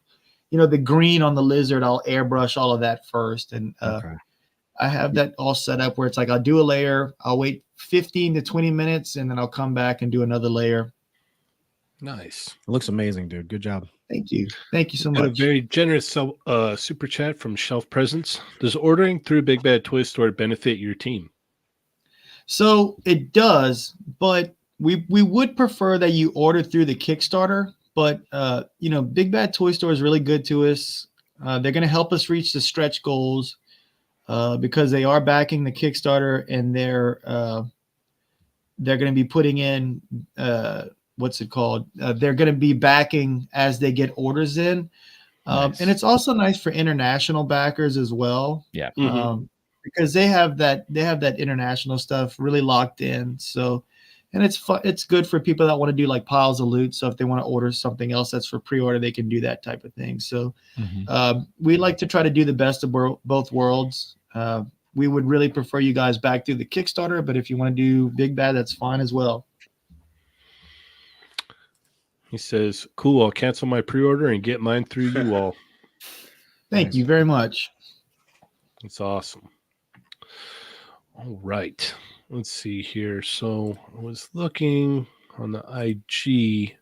green on the lizard, I'll airbrush all of that first. And Okay. I have that all set up where it's like I'll do a layer, I'll wait 15 to 20 minutes, and then I'll come back and do another layer. Nice. It looks amazing, dude. Good job. Thank you. Thank you so Got a much. very generous super chat from Shelf Presence. Does ordering through Big Bad Toy Store benefit your team? So it does, but we would prefer that you order through the Kickstarter. But Big Bad Toy Store is really good to us. They're going to help us reach the stretch goals because they are backing the Kickstarter, and they're going to be putting in what's it called? They're going to be backing as they get orders in, Nice. and it's also nice for international backers as well. Yeah. Because they have that international stuff really locked in. So, and it's fun. It's good for people that want to do like piles of loot. So if they want to order something else that's for pre-order, they can do that type of thing. So we like to try to do the best of both worlds. We would really prefer you guys back through the Kickstarter, but if you want to do Big Bad, that's fine as well. He says, cool, I'll cancel my pre-order and get mine through you all. Thank you very much. That's awesome. All right. Let's see here. So I was looking on the IG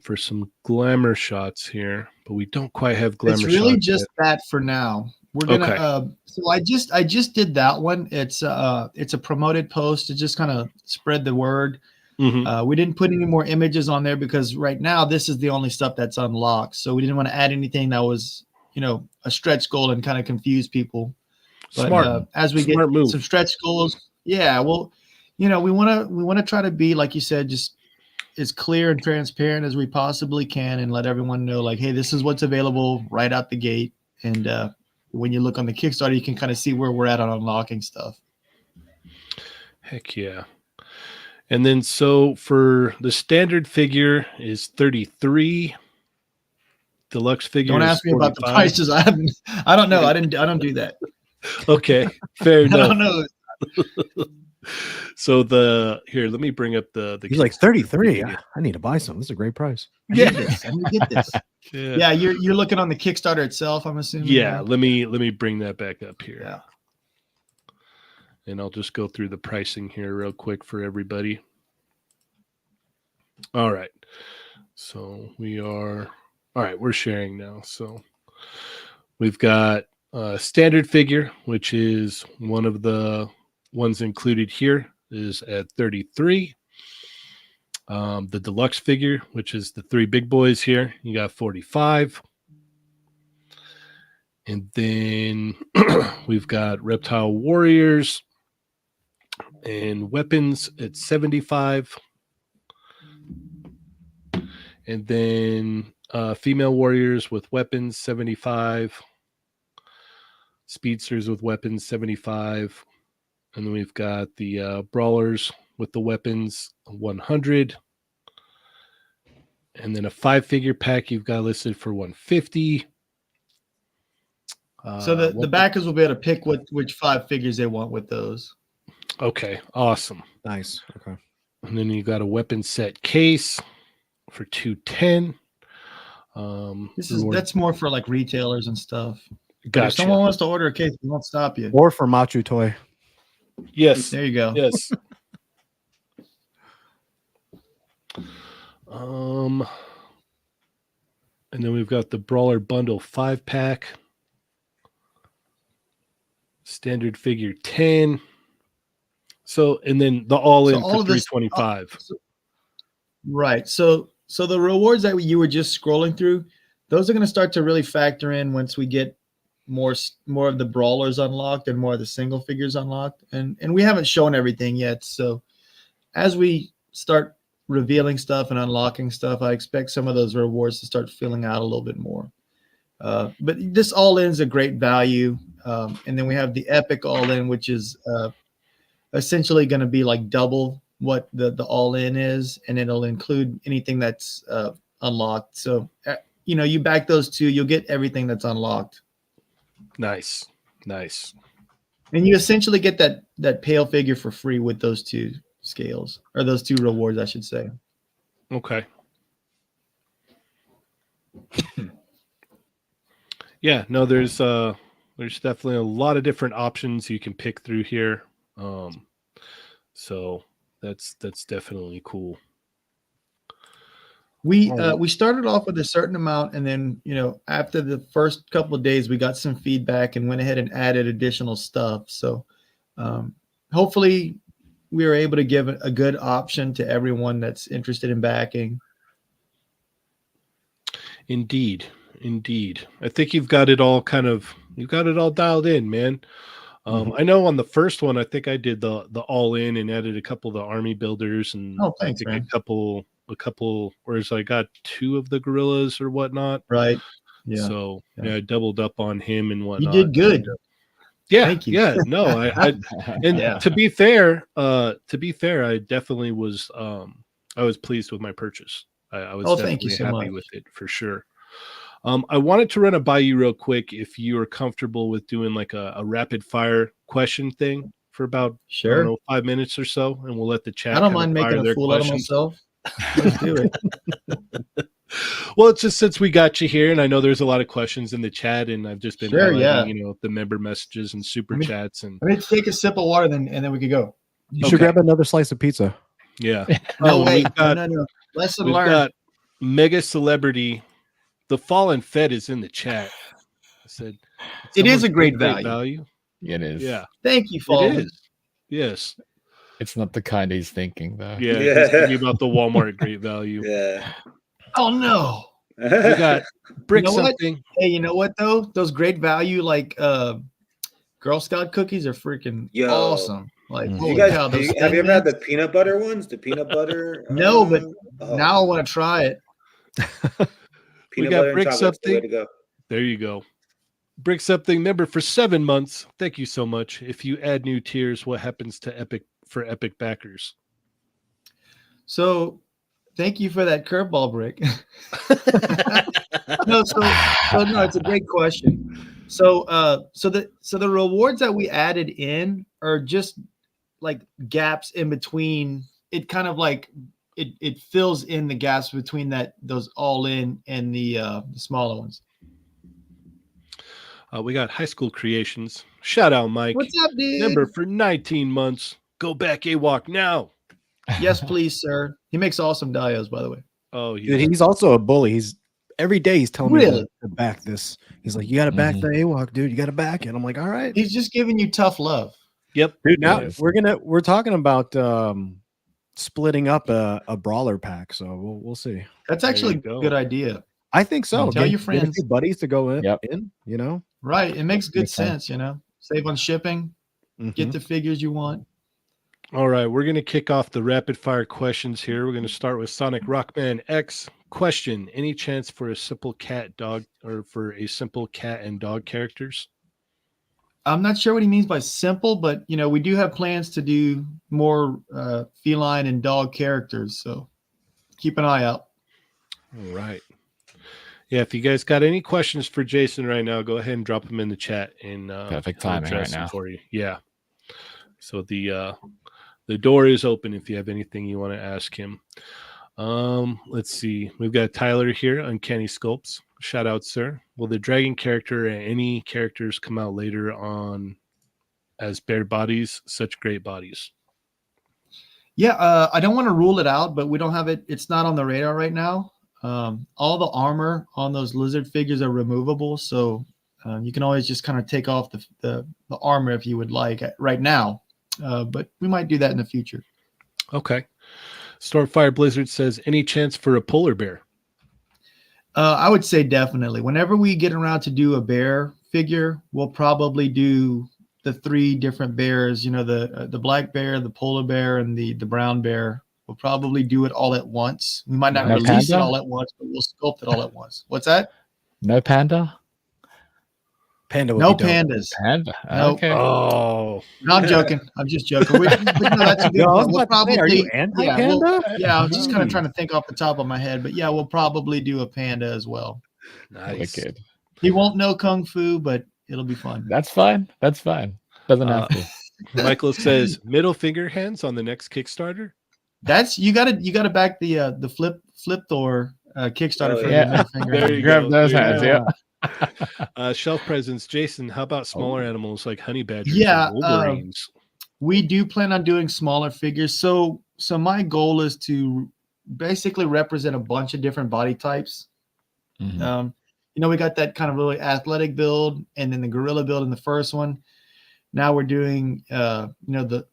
for some glamour shots here, but we don't quite have glamour shots. It's really yet. just that for now. We're gonna Okay. so I just did that one. It's a promoted post to just kind of spread the word. Mhm. We didn't put any more images on there because right now this is the only stuff that's unlocked. So we didn't want to add anything that was, a stretch goal and kind of confuse people. But Smart. as we Smart get move. some stretch goals, yeah, well, we want to try to be, like you said, just as clear and transparent as we possibly can, and let everyone know, like, hey, this is what's available right out the gate. And when you look on the Kickstarter, you can kind of see where we're at on unlocking stuff. Heck yeah. And then so for the standard figure is 33. Deluxe figure Don't is ask me about the 45. prices. I don't know. I don't do that. Okay, fair I enough. don't know. So here, let me bring up the He's like Kickstarter 33. figure. I need to buy some. This is a great price. I need this. I need to get this. Yeah. Yeah, you're looking on the Kickstarter itself, I'm assuming. Yeah, let me bring that back up here. Yeah. And I'll just go through the pricing here real quick for everybody. All right. So we're sharing now. So we've got a standard figure, which is one of the ones included here, is at 33. The deluxe figure, which is the three big boys here, you got 45. And then we've got Reptile Warriors and weapons at 75. And then female warriors with weapons, 75. Speedsters with weapons, 75. And then we've got the brawlers with the weapons, 100. And then a 5-figure pack you've got listed for 150. So the backers will be able to pick which 5 figures they want with those. Okay, awesome. Nice. Okay. And then you got a weapon set case for 210. That's more for like retailers and stuff. But Gotcha. if someone wants to order a case, we won't stop you. Or for Machu Toy. Yes. There you go. Yes. And then we've got the Brawler Bundle 5-pack. Standard figure 10. So, and then the all-in for 325. Right. So the rewards that you were just scrolling through, those are going to start to really factor in once we get more of the brawlers unlocked and more of the single figures unlocked. And we haven't shown everything yet. So as we start revealing stuff and unlocking stuff, I expect some of those rewards to start filling out a little bit more. But this all in is a great value. And then we have the Epic All-In, which is essentially going to be like double what the All-In is, and it'll include anything that's unlocked. So, you back those two, you'll get everything that's unlocked. Nice. And you essentially get that pale figure for free with those two scales, or those two rewards, I should say. Okay. Yeah, no, there's definitely a lot of different options you can pick through here. So that's definitely cool. We started off with a certain amount, and then after the first couple of days, we got some feedback and went ahead and added additional stuff. So hopefully, we were able to give a good option to everyone that's interested in backing. Indeed. I think you've got it all dialed in, man. I know on the first one, I think I did the all in and added a couple of the army builders, and Thanks, I think man. a couple, whereas I got 2 of the gorillas or whatnot. Right. Yeah. So Yeah. I doubled up on him and You whatnot. did good. Yeah. Thank you. Yeah. No, and Yeah. to be fair, I definitely was I was pleased with my purchase. I was Thank you definitely so happy much. with it for sure. I wanted to run it by you real quick if you are comfortable with doing like a rapid fire question thing for about I don't Sure. know 5 minutes or so, and we'll let the chat. I don't kind of mind fire making a their fool out of questions. myself. Let's do it. Well, it's just since we got you here, and I know there's a lot of questions in the chat, and I've just been Sure, highlighting, yeah. the member messages and super I mean- chats, and Let me take a sip of water, and then we could go. You should Okay. grab another slice of pizza. yeah. No Oh, way. we've got No. Lesson we've learned. got mega celebrity. The Fallen Fed is in the chat. I said It is someone a said great value. It is. Yeah, Thank you, it Fallen. is. Yes. It's not the kind he's thinking, though. Yeah, Yeah. he's thinking about the Walmart great value. Yeah. Oh no. We got brick You know what? something. Hey, you know what though? Those great value like Girl Scout cookies are freaking Yo. awesome. Like, You Do you holy guys cow, those have you ever had Thin the peanut butter ones? The peanut butter? No, but oh, now I want to try it. peanut got butter and brick chocolate's the way something. to go. There you go. Brick something member for 7 months. Thank you so much. If you add new tiers, what happens to Epic backers? So thank you for that curveball, Brick. No, it's a great question. So the rewards that we added in are just like gaps in between. It kind of like it fills in the gaps between those all in and the smaller ones. We got High School Creations. Shout out, Mike. What's up, dude? Member for 19 months. Go back AWOC now. Yes, please, sir. He makes awesome dios, by the way. Oh, Dude, he's also a bully. He's every day he's telling me Really? to back this. He's like, you got to back Mhm. the AWOC, dude. You got to back it. I'm like, all right, He's just giving you tough love. Yep. dude. Now Yes. we're talking about splitting up a brawler pack. So we'll see. That's There actually you a go. good idea. I think so. Tell your Get a friends. few buddies to go in. Yep. You know, Right. It makes good Makes sense. sense, Save on shipping, get Mhm. the figures you want. All right, we're going to kick off the rapid fire questions here. We're going to start with Sonic Rockman X. Question: any chance for a simple cat dog or for a simple cat and dog characters? I'm not sure what he means by simple, but we do have plans to do more feline and dog characters, so keep an eye out. All right. Yeah, if you guys got any questions for Jason right now, go ahead and drop them in the chat and Perfect he'll timing address right them now. for you. Yeah. So the door is open if you have anything you want to ask him. Let's see. We've got Tyler here, Uncanny Sculpts. Shout out, sir. Will the dragon character and any characters come out later on as bare bodies? Such great bodies. Yeah, I don't want to rule it out, but we don't have it. It's not on the radar right now. All the armor on those lizard figures are removable, so you can always just kind of take off the armor if you would like right now. But we might do that in the future. Okay. Stormfire Blizzard says, any chance for a polar bear? I would say definitely. Whenever we get around to do a bear figure, we'll probably do the 3 different bears. The black bear, the polar bear, and the brown bear. We'll probably do it all at once. We might not No release it panda? all at once, but we'll sculpt it all at once. What's that? No panda? Panda would No be dope. pandas. Panda. No. Okay. Oh, No, I'm joking. I'm just joking. But no, that's a good Yo, I was one. We'll about to say, probably, are you anti-panda? yeah, I was just kind of Hmm. trying to think off the top of my head, but yeah, we'll probably do a panda as well. nice. Wicked. He won't know kung fu, but it'll be fun. That's fine. That's fine. Doesn't have to. Michael says middle finger hands on the next Kickstarter. That's you gotta back the flip Thor Kickstarter Oh, for yeah. the middle finger. There you Grab go. those There you hands. go. Yeah. Shelf presents. Jason, how about smaller animals like honey badgers Yeah, and wolverines? We do plan on doing smaller figures. So my goal is to basically represent a bunch of different body types. Mhm. We got that kind of really athletic build, and then the gorilla build in the first one. Now we're doing, the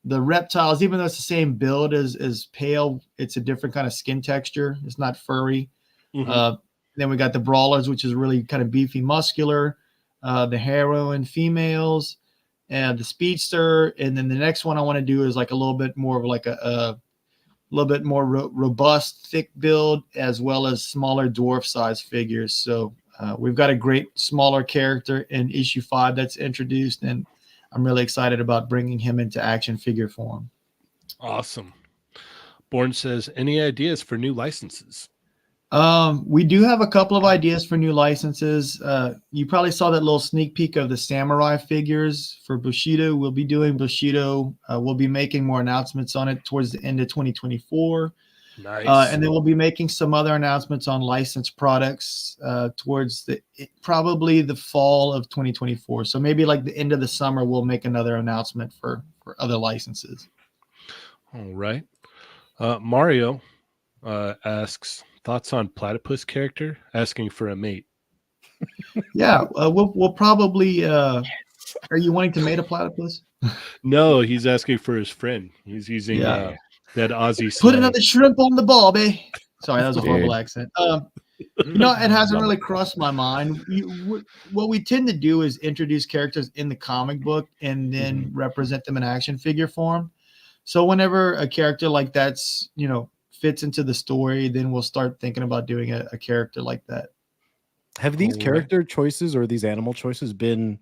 reptiles. Even though it's the same build as Pale, it's a different kind of skin texture. It's not furry. Mhm. Then we got the brawlers, which is really kind of beefy, muscular. The heroine females, and the speedster, and then the next one I want to do is like a little bit more of like a little bit more robust, thick build, as well as smaller dwarf size figures. So we've got a great smaller character in issue 5 that's introduced, and I'm really excited about bringing him into action figure form. Awesome. Bourne says, any ideas for new licenses? We do have a couple of ideas for new licenses. You probably saw that little sneak peek of the samurai figures for Bushido. We'll be doing Bushido. We'll be making more announcements on it towards the end of 2024. Nice. And then we'll be making some other announcements on licensed products towards probably the fall of 2024. So maybe like the end of the summer, we'll make another announcement for other licenses. All right. Mario asks, thoughts on platypus character? Asking for a mate. Yeah, we'll probably. Are you wanting to mate a platypus? No, he's asking for his friend. He's using Yeah. that Aussie Put slang. another shrimp on the barbie. Sorry, that was a Dude. horrible accent. It hasn't really crossed my mind. What we tend to do is introduce characters in the comic book and then represent them in action figure form. So whenever a character like that's, fits into the story, then we'll start thinking about doing a character like that. Have these All right. character choices or these animal choices been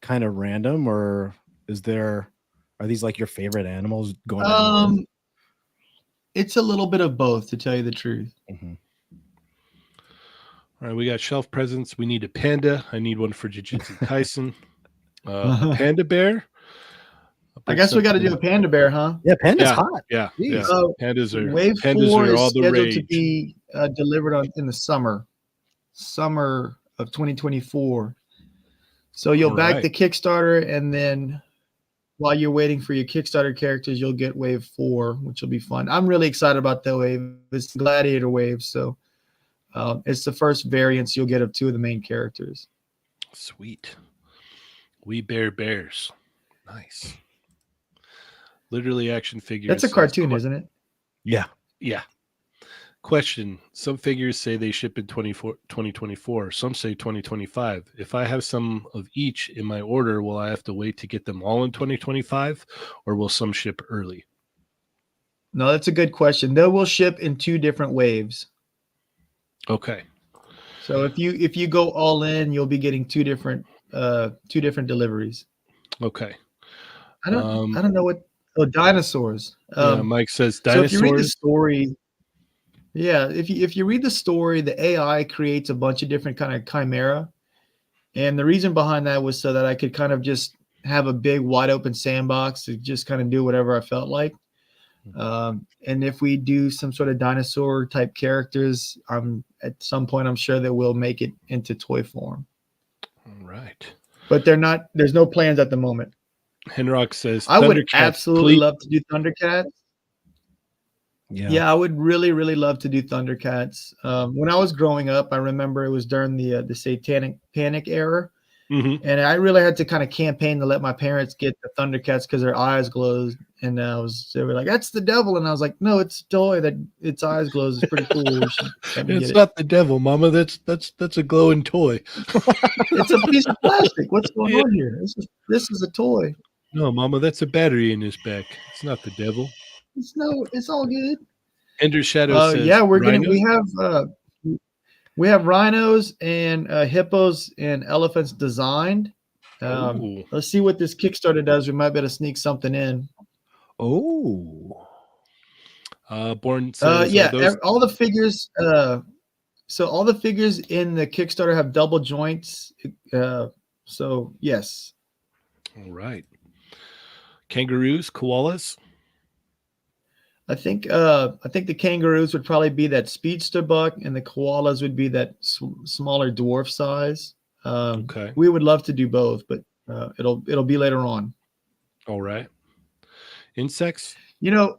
kind of random, or are these like your favorite animals going down? It's a little bit of both, to tell you the truth. All right, we got shelf presents. We need a panda. I need one for Jujutsu Kaisen. A panda bear. I guess we got to do a panda bear, huh? Yeah, panda's Yeah. hot. Yeah, yeah. Jeez. Pandas Wave 4 are is all the scheduled rage. to be delivered in the summer of 2024. So you'll All back right. the Kickstarter, and then while you're waiting for your Kickstarter characters, you'll get Wave 4, which will be fun. I'm really excited about that wave. It's the Gladiator wave, so it's the first variants you'll get of 2 of the main characters. Sweet. We bear bears. Nice. Literally action figures. That's a says cartoon, isn't it? Yeah. Yeah. Question. Some figures say they ship in 2024. Some say 2025. If I have some of each in my order, will I have to wait to get them all in 2025, or will some ship early? No, that's a good question. They will ship in 2 different waves. Okay. So if you go all in, you'll be getting 2 different deliveries. Okay. I don't know what. Oh, dinosaurs. Yeah, Mike says So if you read the dinosaurs. story, if you read the story, the AI creates a bunch of different kind of chimera, and the reason behind that was so that I could kind of just have a big wide open sandbox to just kind of do whatever I felt like. And if we do some sort of dinosaur type characters, at some point I'm sure that we'll make it into toy form. All right. But there's no plans at the moment. Henrock says I would Thundercats, absolutely please. love to do Thundercats. Yeah, I would really, really love to do Thundercats. When I was growing up, I remember it was during the Satanic Panic era, Mhm. and I really had to kind of campaign to let my parents get the Thundercats because their eyes glowed, and they were like, "That's the devil," and I was like, "No, it's a toy that its eyes glows. It's pretty cool. You should let me It's get it." not the devil, Mama. That's a glowing toy. It's a piece of plastic. What's going on here? This is a toy. No, Mama, that's a battery in his back. It's not the devil. It's all good. Ender Shadow says, Yeah, we have rhinos and hippos and elephants designed. Ooh. Let's see what this Kickstarter does. We might be able to sneak something in. Oh, Born says Yeah, those. all the figures. So all the figures in the Kickstarter have double joints. So yes, All right. Kangaroos, koalas. I think the kangaroos would probably be that speedster buck, and the koalas would be that smaller dwarf size. Okay. We would love to do both, but it'll be later on. All right. Insects. You know,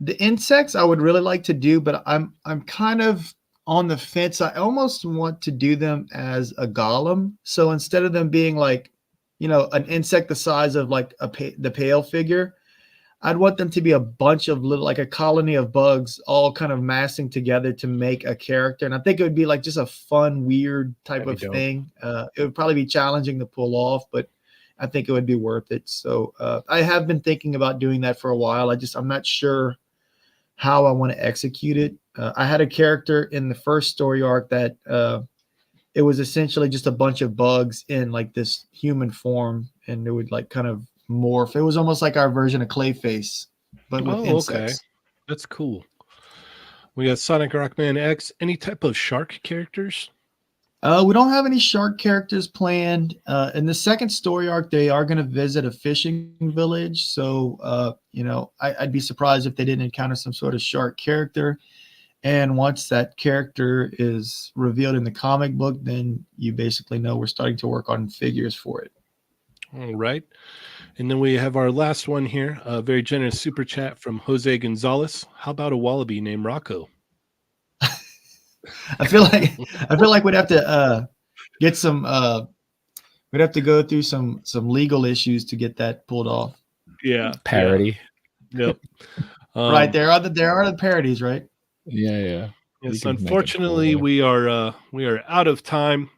the insects I would really like to do, but I'm kind of on the fence. I almost want to do them as a golem. So instead of them being like, an insect the size of like the pale figure, I'd want them to be a bunch of little, like a colony of bugs, all kind of massing together to make a character. And I think it would be like just a fun, weird type That'd of be dope. thing. It would probably be challenging to pull off, but I think it would be worth it. So I have been thinking about doing that for a while. I'm not sure how I want to execute it. I had a character in the first story arc that it was essentially just a bunch of bugs in like this human form, and it would like kind of morph. It was almost like our version of Clayface, but with Oh, okay. insects. That's cool. We got Sonic Rockman X. Any type of shark characters? We don't have any shark characters planned. In the second story arc, they are going to visit a fishing village. So, I'd be surprised if they didn't encounter some sort of shark character. And once that character is revealed in the comic book, then you basically know we're starting to work on figures for it. All right. And then we have our last one here. A very generous super chat from Jose Gonzalez. How about a wallaby named Rocco? I feel like we'd have to get some. We'd have to go through some legal issues to get that pulled off. Yeah. Parody. Yeah. Yep. Right, there are the parodies, right? Yeah. Yes, can make it unfortunately, cool. we are out of time.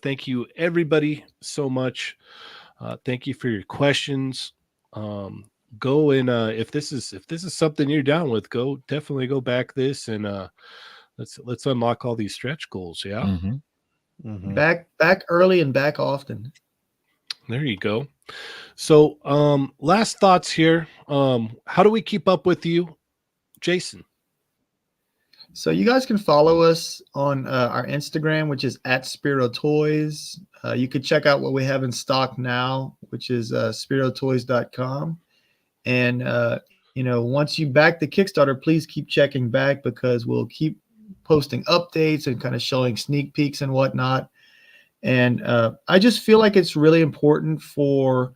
Thank you, everybody, so much. Thank you for your questions. Go and if this is something you're down with, definitely go back this and let's unlock all these stretch goals. Yeah, Mhm. Mhm. Back early and back often. there you go. So, last thoughts here. How do we keep up with you, Jason? So you guys can follow us on our Instagram, which is @SpiroToys. You could check out what we have in stock now, which is spirotoys.com. And once you back the Kickstarter, please keep checking back because we'll keep posting updates and kind of showing sneak peeks and whatnot. And I just feel like it's really important for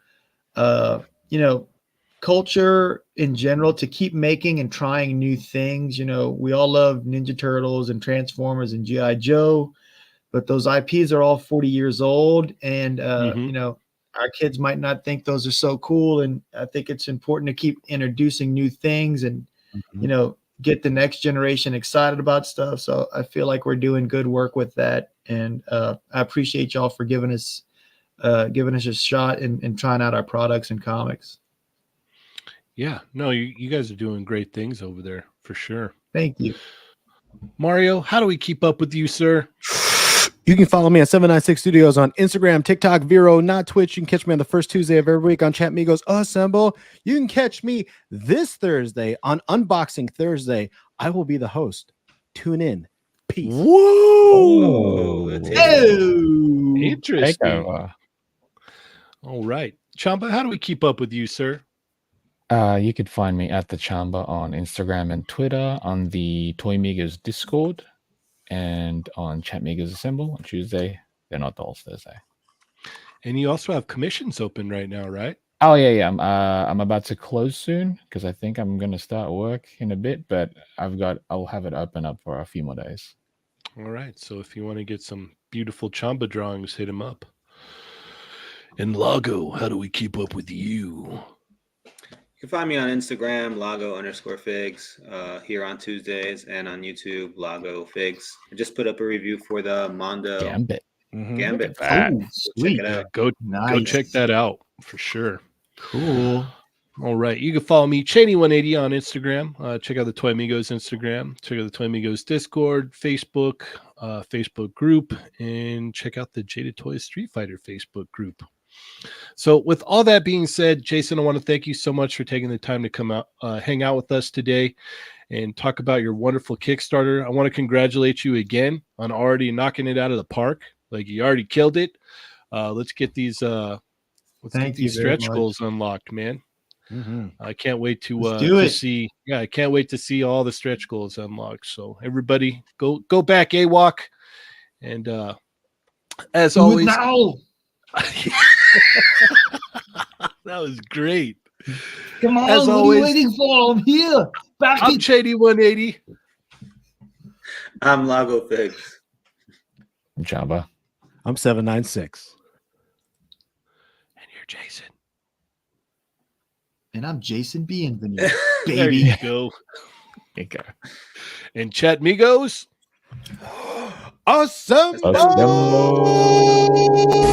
culture in general to keep making and trying new things. We all love Ninja Turtles and Transformers and G.I. Joe, but those IPs are all 40 years old, and Mhm. our kids might not think those are so cool. And I think it's important to keep introducing new things and Mhm. get the next generation excited about stuff. So I feel like we're doing good work with that, and I appreciate y'all for giving us a shot and trying out our products and comics. Yeah, no, you guys are doing great things over there for sure. Thank you. Mario, how do we keep up with you, sir? You can follow me at 796 Studios on Instagram, TikTok, Vero, not Twitch. You can catch me on the first Tuesday of every week on Chatmigos Assemble. You can catch me this Thursday on Unboxing Thursday. I will be the host. Tune in. Peace. Whoa! Oh. Interesting. Takeover. All right. Chamba, how do we keep up with you, sir? You could find me at the Chamba on Instagram and Twitter, on the Toymigos Discord, and on Chatmigos Assemble on Tuesday. They're not dolls Thursday. And you also have commissions open right now, right? Oh yeah. I'm about to close soon because I think I'm gonna start work in a bit, but I'll have it open up for a few more days. All right. So if you want to get some beautiful Chamba drawings, hit him up. And Lago, how do we keep up with you? You can find me on Instagram, Lago_figs, here on Tuesdays, and on YouTube, Lago Figs. I just put up a review for the Mondo Gambit. Gambit. Look at that. Oh, Check sweet. it out. Go Nice. check that out for sure. Cool. All right. You can follow me, Cheney180 on Instagram. Check out the Toy Amigos Instagram. Check out the Toy Amigos Discord, Facebook group, and check out the Jaded Toys Street Fighter Facebook group. So, with all that being said, Jason, I want to thank you so much for taking the time to come out, hang out with us today, and talk about your wonderful Kickstarter. I want to congratulate you again on already knocking it out of the park. Like, you already killed it. Let's get these Thank you very stretch much. goals unlocked, man. Mm-hmm. I can't wait to Let's do it. see. Yeah, I can't wait to see all the stretch goals unlocked. So everybody, go back AWOC, and as Do it always, now. that was great. Come on, As what always, are you waiting for? I'm here. Back I'm it. Shady 180. I'm Lago Figs. Chamba. I'm 796. And you're Jason. And I'm Jason Bienvenu, There baby. you go. Okay. And Chatmigos. Assemble! Assemble.